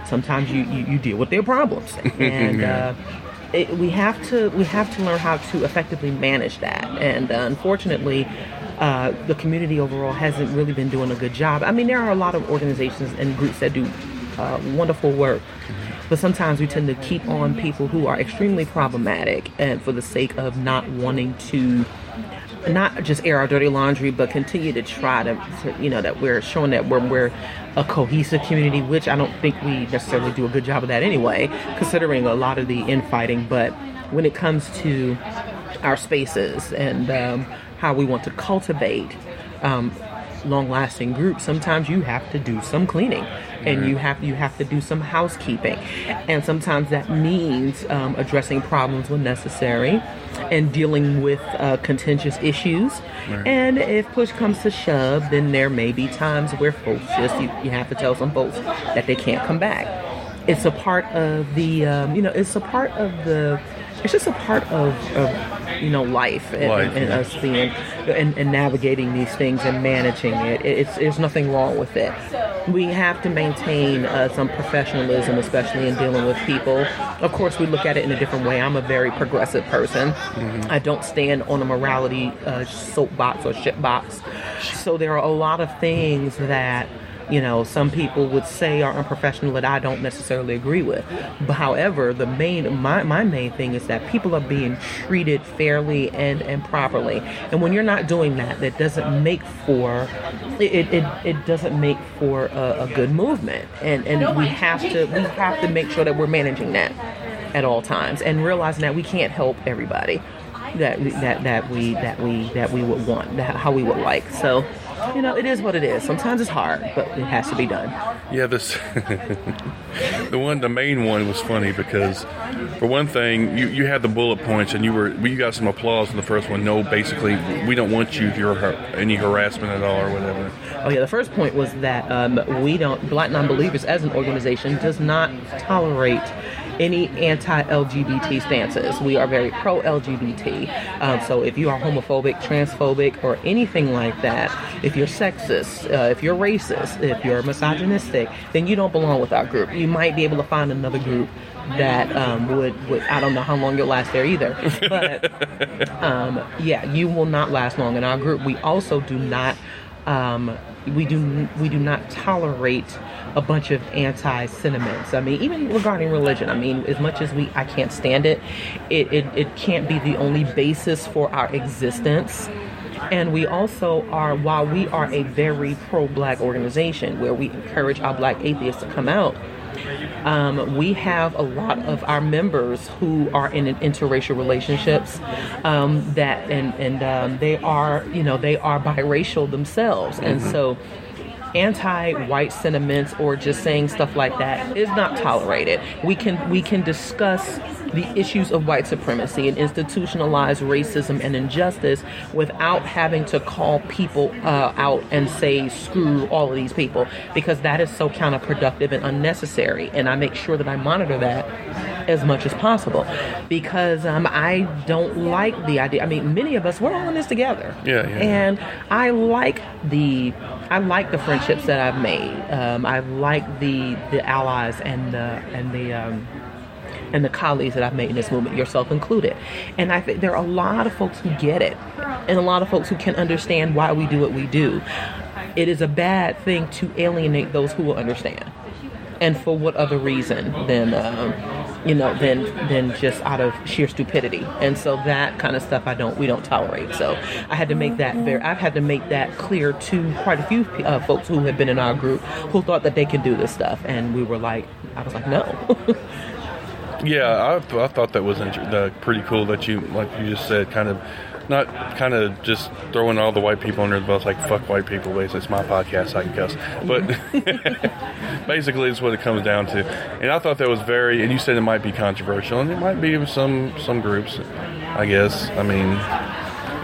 sometimes you deal with their problems, and we have to learn how to effectively manage that, and unfortunately. The community overall hasn't really been doing a good job. I mean, there are a lot of organizations and groups that do wonderful work, but sometimes we tend to keep on people who are extremely problematic, and for the sake of not wanting to not just air our dirty laundry, but continue to try to that we're showing that we're a cohesive community, which I don't think we necessarily do a good job of that anyway, considering a lot of the infighting. But when it comes to our spaces and how we want to cultivate long-lasting groups, sometimes you have to do some cleaning, and you have to do some housekeeping, and sometimes that means addressing problems when necessary and dealing with contentious issues. And if push comes to shove, then there may be times where folks you have to tell some folks that they can't come back. It's a part of the it's just a part of life and us being and navigating these things and managing it. There's nothing wrong with it. We have to maintain some professionalism, especially in dealing with people. Of course, we look at it in a different way. I'm a very progressive person. I don't stand on a morality soapbox or shitbox. So there are a lot of things that some people would say are unprofessional that I don't necessarily agree with. But however, my main thing is that people are being treated fairly and properly. And when you're not doing that, that doesn't make for it doesn't make for a good movement. And we have to make sure that we're managing that at all times and realizing that we can't help everybody that we would want, how we would like. So it is what it is. Sometimes it's hard, but it has to be done. Yeah, the main one was funny because, for one thing, you had the bullet points and you got some applause in the first one. No, basically, we don't want you if you're any harassment at all or whatever. Oh yeah, the first point was that Black Nonbelievers as an organization does not tolerate any anti-LGBT stances. We are very pro-LGBT. So if you are homophobic, transphobic, or anything like that, if if you're sexist, if you're racist, if you're misogynistic, then you don't belong with our group. You might be able to find another group that would I don't know how long you'll last there either, but you will not last long in our group. We also do not we do not tolerate a bunch of anti-sentiments. I mean, even regarding religion, I mean, as much as I can't stand it, it can't be the only basis for our existence. And we also are, while we are a very pro-black organization where we encourage our black atheists to come out, we have a lot of our members who are in interracial relationships they are biracial themselves. And so anti-white sentiments or just saying stuff like that is not tolerated. We can discuss the issues of white supremacy and institutionalized racism and injustice without having to call people out and say screw all of these people, because that is so counterproductive and unnecessary. And I make sure that I monitor that as much as possible, because I don't like the idea. I mean, many of us, we're all in this together. Yeah. And I like the friendships that I've made. I like the allies and the colleagues that I've made in this movement, yourself included. And I think there are a lot of folks who get it, and a lot of folks who can understand why we do what we do. It is a bad thing to alienate those who will understand, and for what other reason than just out of sheer stupidity. And so that kind of stuff we don't tolerate. So I had to make that I've had to make that clear to quite a few folks who have been in our group who thought that they could do this stuff, and I was like, no. Yeah, I thought that was pretty cool that you, like you just said, not just throwing all the white people under the bus, like fuck white people. Basically, it's my podcast, I can cuss. But basically, it's what it comes down to. And I thought that was and you said it might be controversial, and it might be with some groups, I guess. I mean,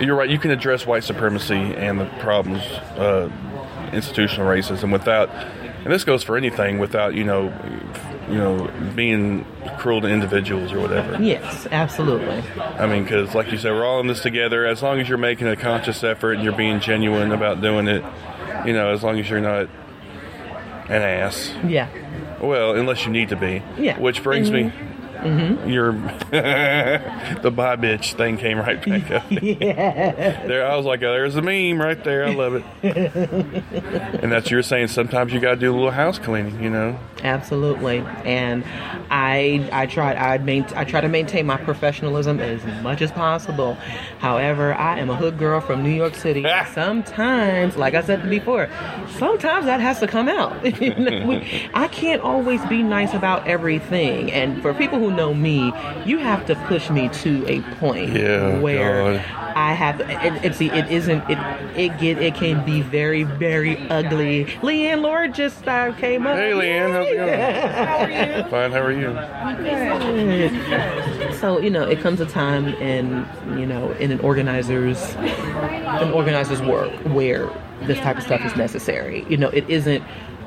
you're right. You can address white supremacy and the problems, institutional racism without, and this goes for anything, without being cruel to individuals or whatever. Yes, absolutely. I mean, because like you said, we're all in this together. As long as you're making a conscious effort and you're being genuine about doing it, as long as you're not an ass. Yeah. Well, unless you need to be. Yeah. Which brings me... Mm-hmm. The bye bitch thing came right back up. Yeah. There, I was like, there's a meme right there. I love it. And that's you're saying sometimes you got to do a little house cleaning, Absolutely. And I try to maintain my professionalism as much as possible. However, I am a hood girl from New York City. Sometimes, like I said before, sometimes that has to come out. I can't always be nice about everything. And for people who know me, you have to push me to a point where I have. It can be very, very ugly. Leanne Lord just came up. Hey, Leanne, how's it going? How are you? Fine. How are you? Good. So it comes a time in an organizer's work where this type of stuff is necessary.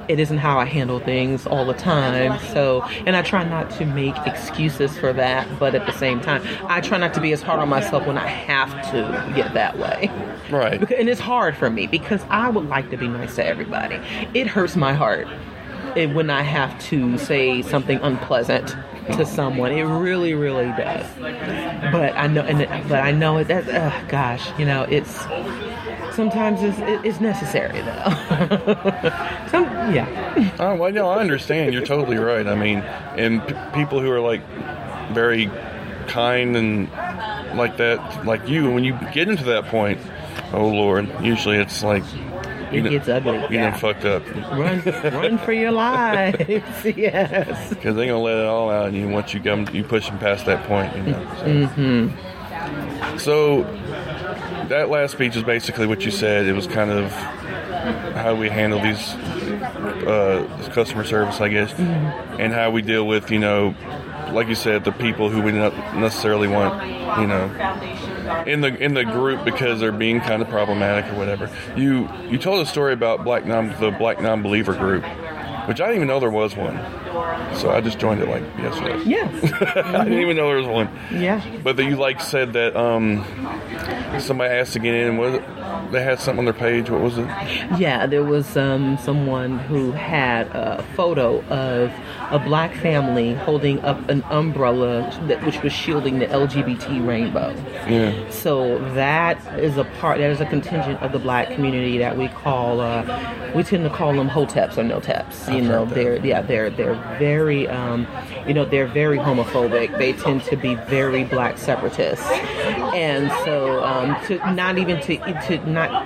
It isn't how I handle things all the time. So, and I try not to make excuses for that, but at the same time, I try not to be as hard on myself when I have to get that way. Right. And it's hard for me because I would like to be nice to everybody. It hurts my heart when I have to say something unpleasant to someone. It really, really does. But I know, it's sometimes it's necessary though. Oh well, no, I understand. You're totally right. I mean, and people who are like very kind and like that, like you, when you get into that point, oh Lord, usually it's like it gets ugly. You done fucked up. Run for your lives. Yes. Because they're gonna let it all out, and once you push them past that point, So. Mm-hmm. So that last speech is basically what you said. It was kind of how we handle these customer service, I guess, and how we deal with, like you said, the people who we don't necessarily want, in the group because they're being kind of problematic or whatever. You told a story about the Black Nonbeliever group, which I didn't even know there was one. So I just joined it like yesterday. Yeah. I didn't even know there was one. Yeah. But you said that somebody asked to get in. They had something on their page. What was it? Yeah, there was someone who had a photo of a black family holding up an umbrella which was shielding the LGBT rainbow. Yeah. So that is a contingent of the black community that we call, we tend to call them hoteps or no-teps. They're very, they're very homophobic. They tend to be very black separatists. And so I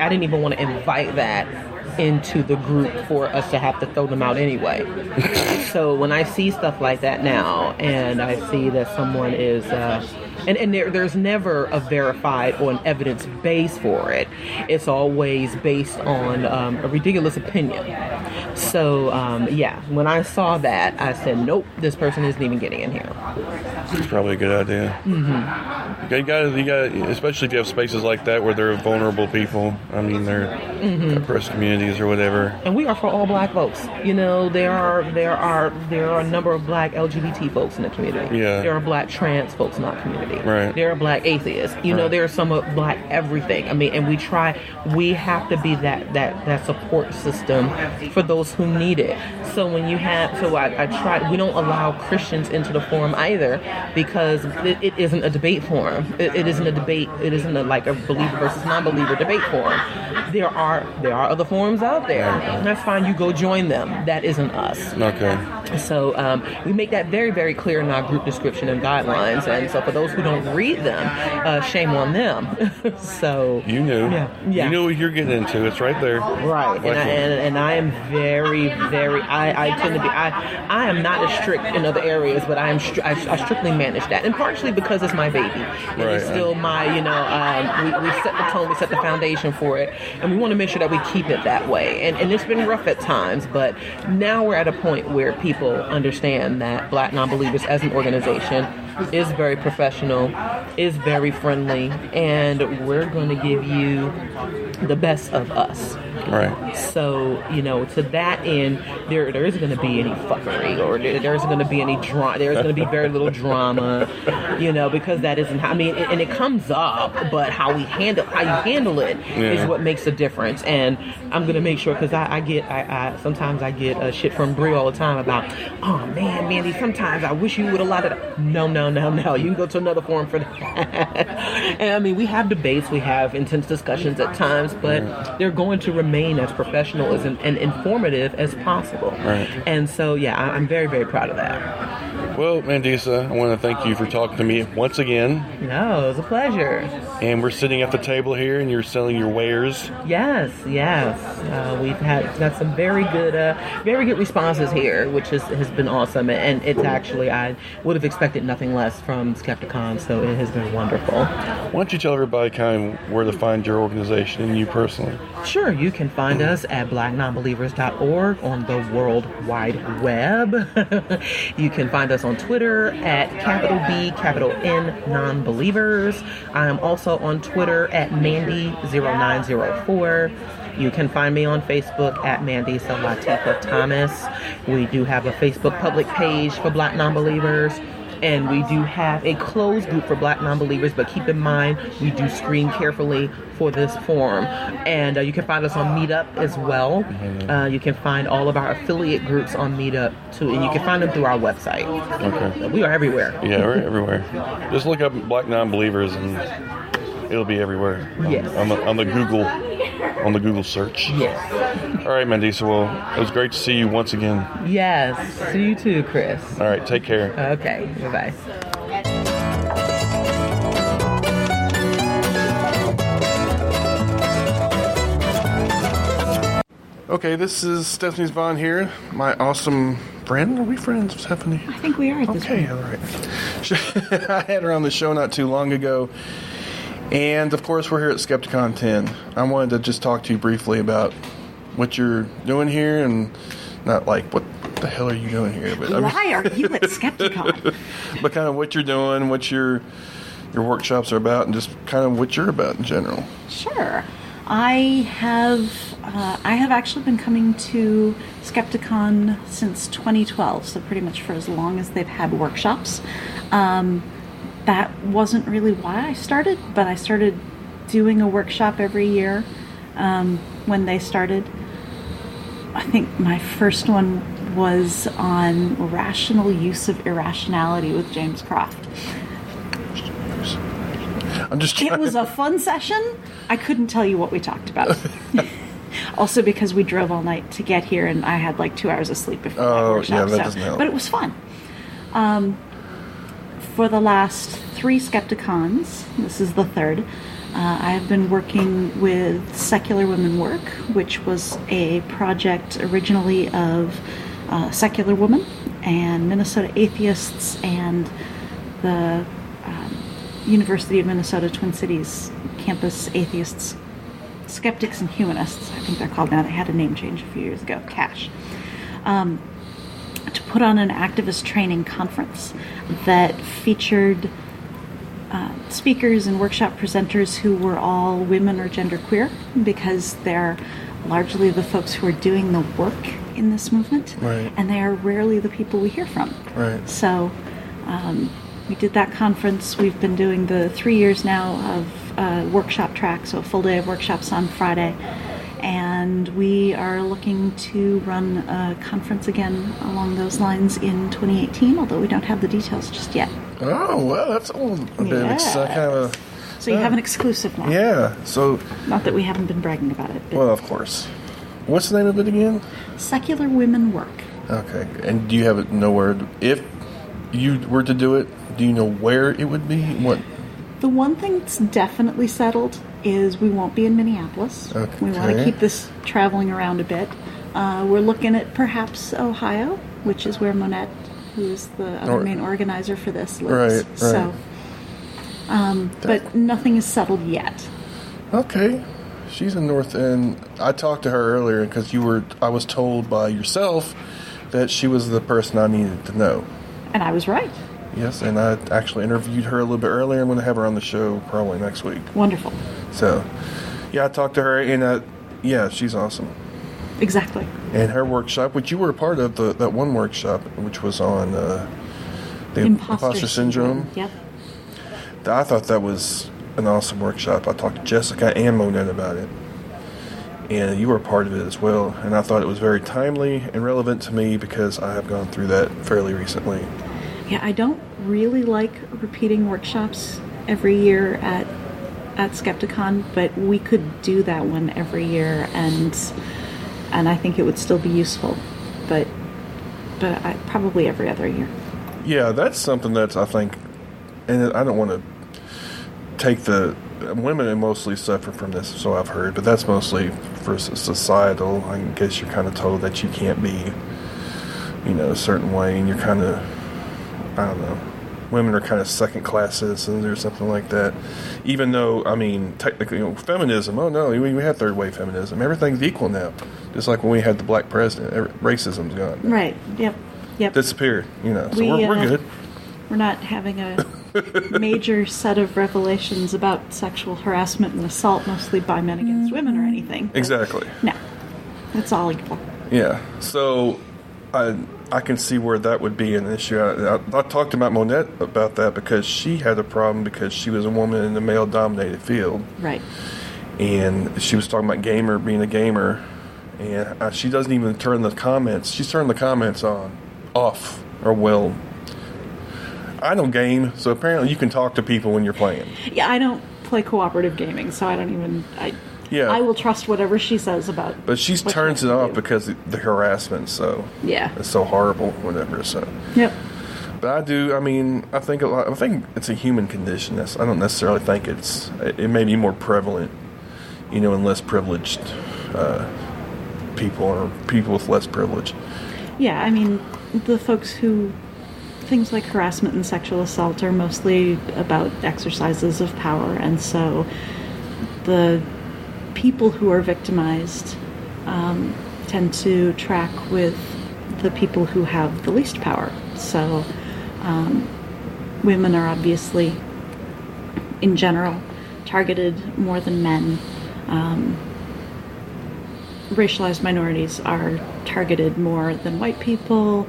didn't even want to invite that into the group for us to have to throw them out anyway. So when I see stuff like that now, and I see that someone is, and there's never a verified or an evidence base for it. It's always based on a ridiculous opinion. So when I saw that, I said, nope, this person isn't even getting in here. It's probably a good idea. Mm-hmm. You got, especially if you have spaces like that where there are vulnerable people. I mean, they're oppressed communities or whatever. And we are for all black folks. There are a number of black LGBT folks in the community. Yeah. There are black trans folks in our community. Right. There are black atheists. There are some of black everything. I mean, and we have to be that support system for those who need it. So when you have, I try. We don't allow Christians into the forum either because it isn't a debate forum. It isn't a debate. It isn't like a believer versus non-believer debate forum. There are other forums out there. That's fine. You go join them. That isn't us. Okay. So we make that very, very clear in our group description and guidelines. And so for those who don't read them, shame on them. So you knew. Yeah. You knew what you're getting into. It's right there. Right. And I am very, very. I tend to be. I am not as strict in other areas, but I strictly manage that, and partially because it's my baby. And it's still my. We set the tone, we set the foundation for it, and we want to make sure that we keep it that way. And it's been rough at times, but now we're at a point where people understand that Black Nonbelievers as an organization is very professional, is very friendly, and we're going to give you the best of us. Right. So, to that end, there isn't going to be any fuckery, or there isn't going to be any drama. There's going to be very little drama, because that isn't how, and it comes up, but how you handle it is what makes a difference. And I'm going to make sure, because I sometimes I get shit from Brie all the time about, oh man, Mandy, sometimes I wish you would have allowed it. No. You can go to another forum for that. And we have debates, we have intense discussions at times, but they're going to remain as professional and informative as possible. Right. And so, I'm very, very proud of that. Well, Mandisa, I want to thank you for talking to me once again. No, it was a pleasure. And we're sitting at the table here, and you're selling your wares. Yes. We've got some very good responses here, which has been awesome. And it's actually, I would have expected nothing less from Skepticon, so it has been wonderful. Why don't you tell everybody kind of where to find your organization and you personally? Sure, you can find us at blacknonbelievers.org on the World Wide Web. You can find us on Twitter at B, N, Nonbelievers. I am also on Twitter at Mandy0904. You can find me on Facebook at Mandisa Thomas. We do have a Facebook public page for Black Nonbelievers. And we do have a closed group for Black Nonbelievers, but keep in mind, we do screen carefully for this forum. And you can find us on Meetup as well. You can find all of our affiliate groups on Meetup too, and you can find them through our website. Okay. We are everywhere. Yeah, we're everywhere. Just look up Black Nonbelievers and it'll be everywhere. Yes. On the Google search. Yes. All right, Mandisa. Well, it was great to see you once again. Yes. See you too, Chris. All right. Take care. Okay. Bye-bye. Okay, this is Stephanie Zvan here, my awesome friend. Are we friends, Stephanie? I think we are at this point. All right. I had her on the show not too long ago. And, of course, we're here at Skepticon 10. I wanted to just talk to you briefly about what you're doing here, and not like, what the hell are you doing here? But why are you at Skepticon? But kind of what you're doing, what your workshops are about, and just kind of what you're about in general. Sure. I have actually been coming to Skepticon since 2012, so pretty much for as long as they've had workshops. That wasn't really why I started, but I started doing a workshop every year when they started. I think my first one was on rational use of irrationality with James Croft. It was a fun session. I couldn't tell you what we talked about. Also because we drove all night to get here, and I had like 2 hours of sleep before that workshop. Yeah, that doesn't help. But it was fun. For the last 3 Skepticons, this is the 3rd, I have been working with Secular Women Work, which was a project originally of secular women and Minnesota atheists and the University of Minnesota Twin Cities campus atheists, skeptics and humanists, I think they're called now. They had a name change a few years ago, CASH, to put on an activist training conference that featured speakers and workshop presenters who were all women or genderqueer, because they're largely the folks who are doing the work in this movement, right. And they are rarely the people we hear from. Right. So we did that conference. We've been doing the 3 years now of workshop track, so a full day of workshops on Friday. And we are looking to run a conference again along those lines in 2018, although we don't have the details just yet. Oh, well, that's a little bit kind of... So you have an exclusive now. Yeah, so... Not that we haven't been bragging about it. But well, of course. What's the name of it again? Secular Women Work. Okay, and do you have it nowhere? If you were to do it, do you know where it would be? What? The one thing that's definitely settled is we won't be in Minneapolis. Okay. We want to keep this traveling around a bit. We're looking at perhaps Ohio, which is where Monette, who is the other main organizer for this, lives. Right. So, but nothing is settled yet. Okay. She's in North End. I talked to her earlier because I was told by yourself that she was the person I needed to know. And I was right. Yes, and I actually interviewed her a little bit earlier. I'm going to have her on the show probably next week. Wonderful. So, yeah, I talked to her, and yeah, she's awesome. Exactly. And her workshop, which you were a part of, that one workshop, which was on the imposter syndrome. Yep. I thought that was an awesome workshop. I talked to Jessica and Monette about it. And you were a part of it as well. And I thought it was very timely and relevant to me because I have gone through that fairly recently. Yeah, I don't really like repeating workshops every year at Skepticon, but we could do that one every year, and I think it would still be useful. But probably every other year. Yeah, that's something that's, I think, and I don't want to take the women mostly suffer from this, so I've heard, but that's mostly for societal. I guess you're kind of told that you can't be, a certain way, and you're kind of, I don't know, women are kind of second-class citizens or something like that. Even though, technically, feminism, oh no, we have third-wave feminism. Everything's equal now. Just like when we had the black president, racism's gone. Right, yep. Disappeared, so we're good. We're not having a major set of revelations about sexual harassment and assault, mostly by men against women or anything. Exactly. No, it's all equal. Yeah, so I can see where that would be an issue. I talked to Monette about that because she had a problem because she was a woman in a male-dominated field. Right. And she was talking about being a gamer, and she doesn't even turn the comments. She's turned the comments off, or well. I don't game, so apparently you can talk to people when you're playing. Yeah, I don't play cooperative gaming, so I don't even. I will trust whatever she says about. But she turns it off because of the harassment. So yeah, it's so horrible, whatever. So yep. But I do. I think I think it's a human condition. I don't necessarily think it may be more prevalent, in less privileged people or people with less privilege. Yeah, the folks who. Things like harassment and sexual assault are mostly about exercises of power, and so the people who are victimized tend to track with the people who have the least power. So women are obviously, in general, targeted more than men. racialized minorities are targeted more than white people.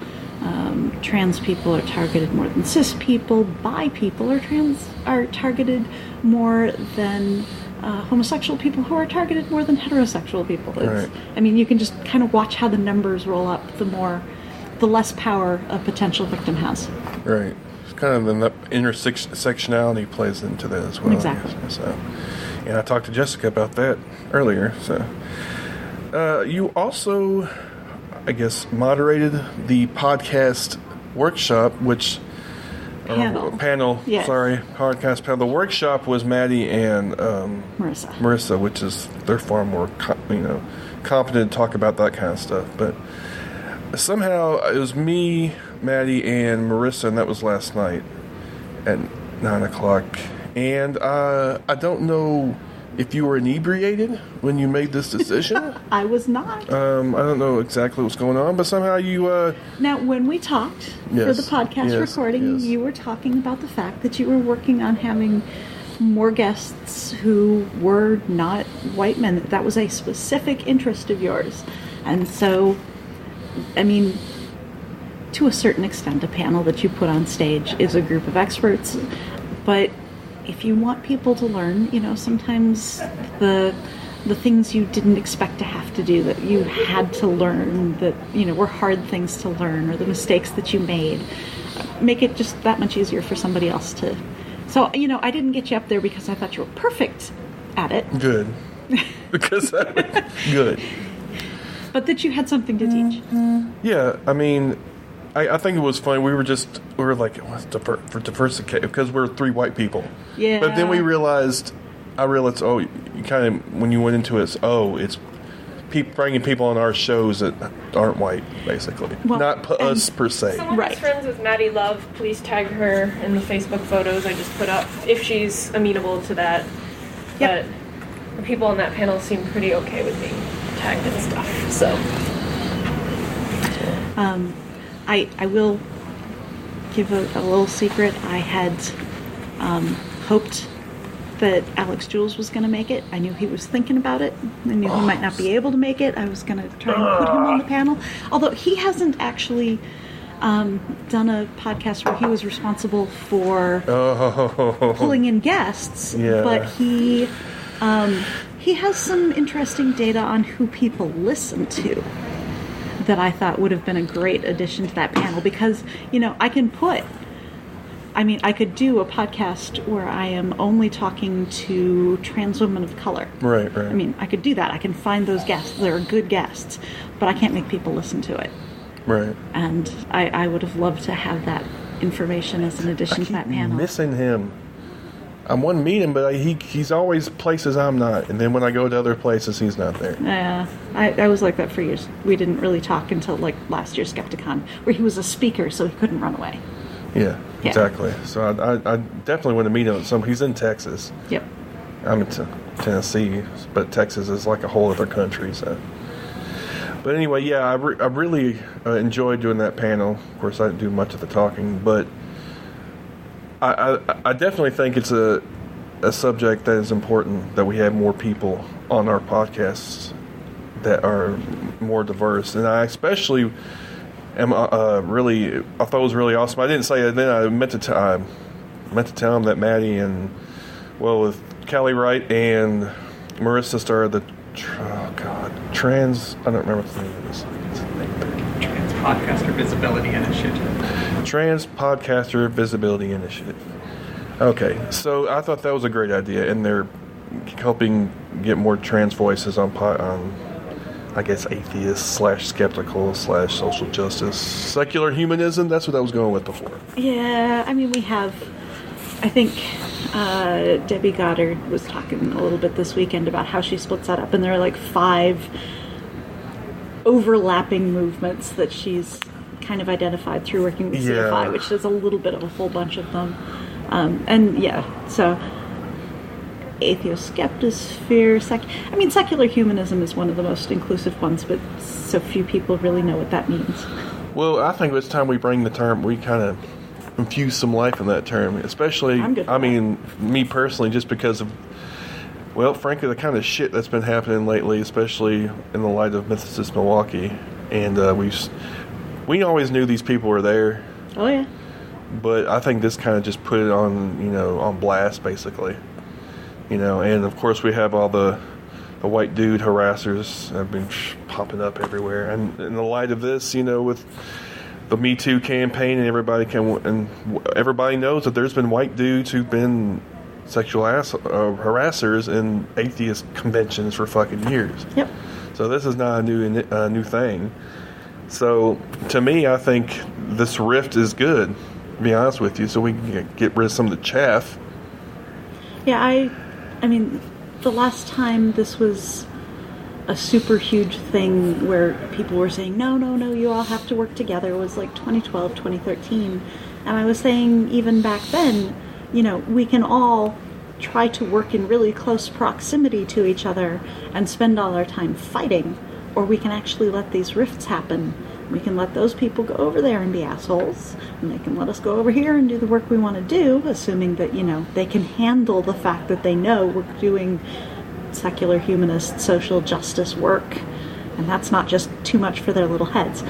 Trans people are targeted more than cis people. Bi people are targeted more than homosexual people, who are targeted more than heterosexual people. Right. I mean, you can just kind of watch how the numbers roll up. The less power a potential victim has. Right. It's kind of the intersectionality plays into that as well. Exactly. So, and I talked to Jessica about that earlier. So, you also, I guess, moderated the podcast workshop, which panel. Yes. Sorry, podcast panel. The workshop was Maddie and Marissa, which is they're far more competent to talk about that kind of stuff. But somehow it was me, Maddie, and Marissa, and that was last night at 9:00. And I don't know if you were inebriated when you made this decision. I was not. I don't know exactly what's going on, but somehow you... Now, when we talked for the podcast recording, you were talking about the fact that you were working on having more guests who were not white men. That was a specific interest of yours. And so, I mean, to a certain extent, a panel that you put on stage is a group of experts, but if you want people to learn, sometimes the things you didn't expect to have to do, that you had to learn, that, were hard things to learn, or the mistakes that you made, make it just that much easier for somebody else to... So, I didn't get you up there because I thought you were perfect at it. Good. Because good. But that you had something to teach. Yeah, I mean... I think it was funny. We were like, what's for diversity? Because we're three white people. Yeah. But then I realized, you kind of, when you went into it, it's bringing people on our shows that aren't white, basically. Well, not us per se. Someone who's friends with Maddie Love, please tag her in the Facebook photos I just put up, if she's amenable to that. Yep. But the people on that panel seem pretty okay with being tagged and stuff, so. I will give a little secret. I had hoped that Alex Jules was going to make it. I knew he was thinking about it. I knew he might not be able to make it. I was going to try and put him on the panel. Although he hasn't actually done a podcast where he was responsible for pulling in guests. Yeah. But he has some interesting data on who people listen to that I thought would have been a great addition to that panel, because, I could do a podcast where I am only talking to trans women of color. Right. I mean, I could do that. I can find those guests. They're good guests, but I can't make people listen to it. Right. And I would have loved to have that information as an addition to that panel. Missing him. I want to meet him, but he's always places I'm not. And then when I go to other places, he's not there. Yeah, I was like that for years. We didn't really talk until last year's Skepticon, where he was a speaker, so he couldn't run away. Yeah, exactly. So I definitely want to meet him. He's in Texas. Yep. I'm in Tennessee, but Texas is like a whole other country. So. But anyway, yeah, I really enjoyed doing that panel. Of course, I didn't do much of the talking, but I definitely think it's a subject that is important, that we have more people on our podcasts that are more diverse. And I especially am I thought it was really awesome. I didn't say it then. I meant to tell them that Maddie and, with Callie Wright and Marissa started the trans. I don't remember what the name is. Trans Podcaster Visibility Initiative. Trans Podcaster Visibility Initiative. Okay, so I thought that was a great idea, and they're helping get more trans voices on I guess, atheist / skeptical / social justice, secular humanism. That's what I was going with before. Yeah, I mean, we have, I think Debbie Goddard was talking a little bit this weekend about how she splits that up, and there are 5 overlapping movements that she's kind of identified through working with CFI, which is a little bit of a whole bunch of them. So atheoskeptosphere, secular humanism is one of the most inclusive ones, but so few people really know what that means. Well, I think it's time we bring the term, we kind of infuse some life in that term, especially, me personally, just because of Well, frankly, the kind of shit that's been happening lately, especially in the light of Mythicist Milwaukee, and we always knew these people were there. Oh yeah. But I think this kind of just put it on, on blast, basically. And of course we have all the white dude harassers that have been popping up everywhere. And in the light of this, with the Me Too campaign, and everybody knows that there's been white dudes who've been sexual harassers in atheist conventions for fucking years. Yep. So this is not a new thing. So to me, I think this rift is good, to be honest with you, so we can get rid of some of the chaff. Yeah, I mean, the last time this was a super huge thing where people were saying, no, you all have to work together, was like 2012, 2013. And I was saying, even back then, we can all try to work in really close proximity to each other and spend all our time fighting, or we can actually let these rifts happen. We can let those people go over there and be assholes, and they can let us go over here and do the work we want to do, assuming that, they can handle the fact that they know we're doing secular humanist social justice work, and that's not just too much for their little heads.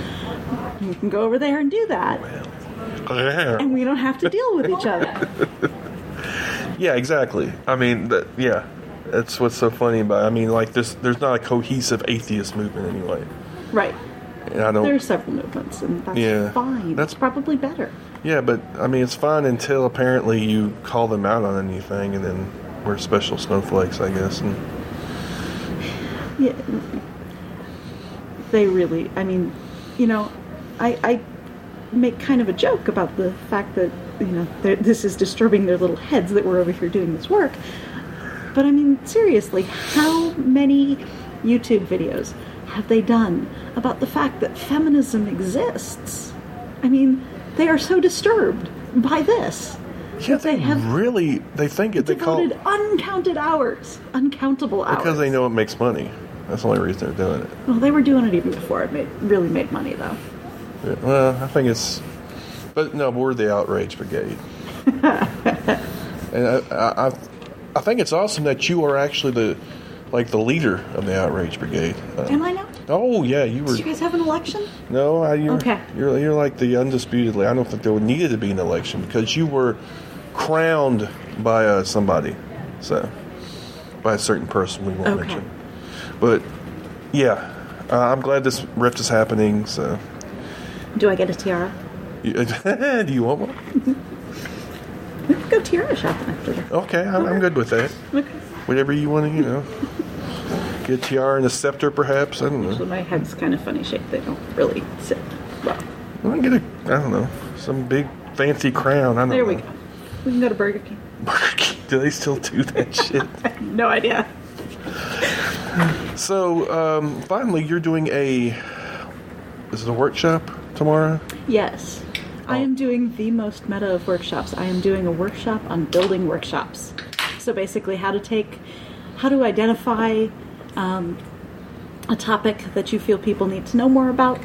We can go over there and do that, and we don't have to deal with each other. Yeah, exactly. I mean, that's what's so funny about it. I mean, like, there's not a cohesive atheist movement anyway. Right. And there are several movements, and that's fine. That's probably better. Yeah, but, I mean, it's fine until apparently you call them out on anything, and then we're special snowflakes, I guess. And yeah, they really, I mean, I make kind of a joke about the fact that, this is disturbing their little heads that we're over here doing this work. But I mean, seriously, how many YouTube videos have they done about the fact that feminism exists? I mean, they are so disturbed by this. Yeah, they think it. They devoted uncountable hours. Because they know it makes money. That's the only reason they're doing it. Well, they were doing it even before it really made money, though. Yeah, well, I think it's... But no, we're the Outrage Brigade. And I think it's awesome that you are actually the leader of the Outrage Brigade. Am I now? Oh, yeah, you were... Did you guys have an election? No, okay. You're like the undisputedly... I don't think there needed to be an election because you were crowned by somebody. So, by a certain person we won't mention. But, yeah, I'm glad this rift is happening, so... Do I get a tiara? Do you want one? We could go tiara shopping after. Okay, I'm good with that. Okay. Whatever you want to, get a tiara and a scepter, perhaps. I don't know. Actually, my head's kind of funny shaped. They don't really sit well. Well, get some big fancy crown. I don't know. There we go. We can go to Burger King. Burger King? Do they still do that shit? No idea. So, finally, you're doing is it a workshop tomorrow? Yes. I am doing the most meta of workshops. I am doing a workshop on building workshops. So basically how to identify a topic that you feel people need to know more about,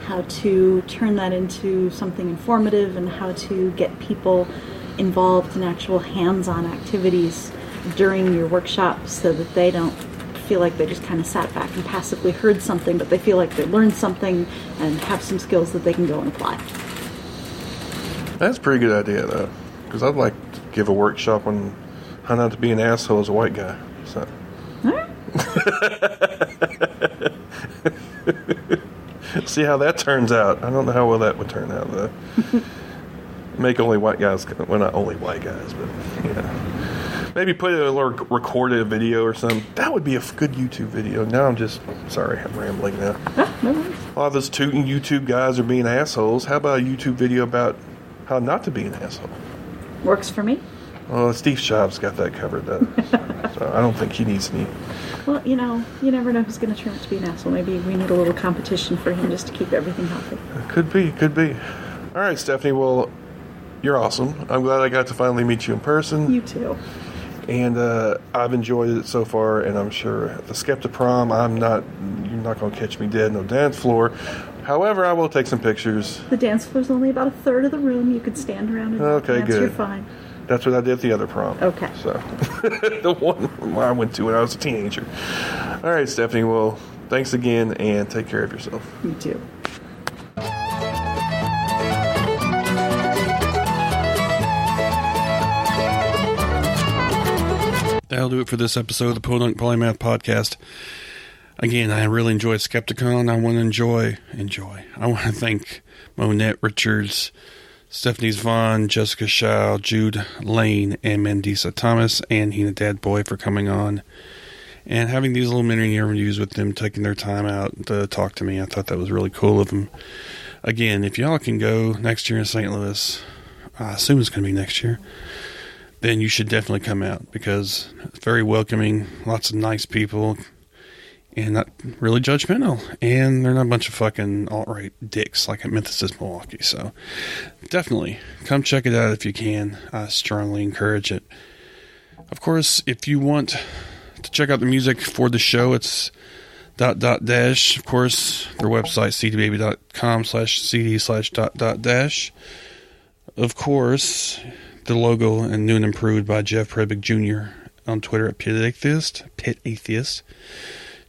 how to turn that into something informative, and how to get people involved in actual hands-on activities during your workshop so that they don't feel like they just kind of sat back and passively heard something, but they feel like they learned something and have some skills that they can go and apply. That's a pretty good idea, though, because I'd like to give a workshop on how not to be an asshole as a white guy. So. All right. See how that turns out. I don't know how well that would turn out, though. Make only white guys, well, not only white guys, but, maybe put a little recorded video or something. That would be a good YouTube video. Now I'm rambling now. No worries. A lot of those two YouTube guys are being assholes. How about a YouTube video about how not to be an asshole? Works for me. Well, Steve Jobs got that covered, though. So I don't think he needs any. Well, you never know who's going to turn out to be an asshole. Maybe we need a little competition for him just to keep everything healthy. Could be. All right, Stephanie, well, you're awesome. I'm glad I got to finally meet you in person. You too. And I've enjoyed it so far, and I'm sure at the Skeptiprom, you're not going to catch me dead no dance floor. However, I will take some pictures. The dance floor's only about a third of the room. You could stand around and dance. Good. You're fine. That's what I did at the other prom. Okay. So, the one I went to when I was a teenager. All right, Stephanie. Well, thanks again, and take care of yourself. You too. That'll do it for this episode of the Podunk Polymath Podcast. Again, I really enjoyed Skepticon. I want to thank Monette Richards, Stephanie Zvan, Jessica Xiao, Jude, Lane, and Mandisa Thomas, and Heina Dadabhoy for coming on and having these little mini interviews with them, taking their time out to talk to me. I thought that was really cool of them. Again, if y'all can go next year in St. Louis, I assume it's going to be next year, then you should definitely come out because it's very welcoming, lots of nice people, and not really judgmental. And they're not a bunch of fucking alt-right dicks like at Memphis, Milwaukee. So definitely come check it out if you can. I strongly encourage it. Of course, if you want to check out the music for the show, it's ... Of course, their website, cdbaby.com/cd/... Of course, the logo and new and improved by Jeff Predbick Jr. on Twitter at Pit Atheist.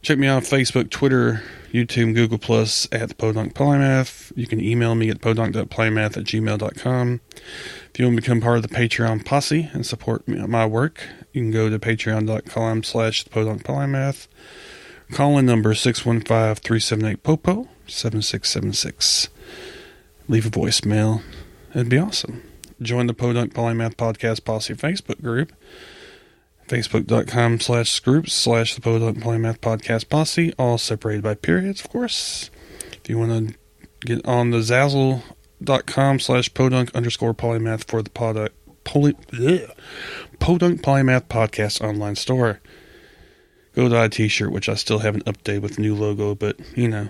Check me out on Facebook, Twitter, YouTube, Google Plus at the Podunk Polymath. You can email me at podunk.polymath@gmail.com. If you want to become part of the Patreon posse and support my work, you can go to patreon.com/thepodunkpolymath. Call-in number 615-378-POPO 7676. Leave a voicemail. It'd be awesome. Join the Podunk Polymath Podcast Posse Facebook group. Facebook.com/groups/the Podunk Polymath Podcast Posse, all separated by periods, of course. If you want to get on the Zazzle.com/podunk_polymath for the Podunk Polymath Podcast online store. Go to a t-shirt, which I still haven't updated with the new logo, but, you know,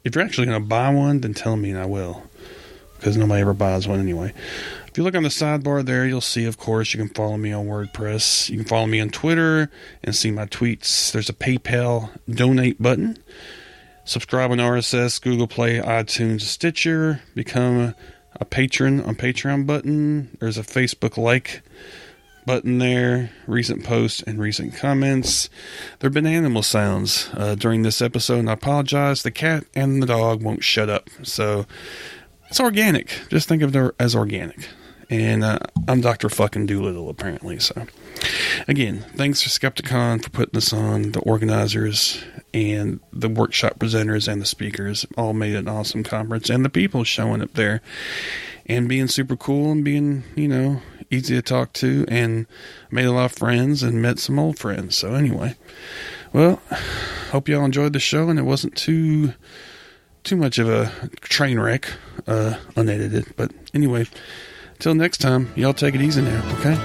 if you're actually going to buy one, then tell me and I will, because nobody ever buys one anyway. If you look on the sidebar there, you'll see, of course, you can follow me on WordPress. You can follow me on Twitter and see my tweets. There's a PayPal donate button. Subscribe on RSS, Google Play, iTunes, Stitcher. Become a patron on Patreon button. There's a Facebook like button there. Recent posts and recent comments. There have been animal sounds during this episode, and I apologize. The cat and the dog won't shut up. So it's organic. Just think of it as organic. And I'm Dr. fucking Doolittle, apparently. So, again, thanks for Skepticon for putting this on. The organizers and the workshop presenters and the speakers all made it an awesome conference. And the people showing up there and being super cool and being, you know, easy to talk to. And made a lot of friends and met some old friends. So, anyway. Well, hope y'all enjoyed the show and it wasn't too much of a train wreck, unedited. But, anyway. Till next time, y'all take it easy now, okay?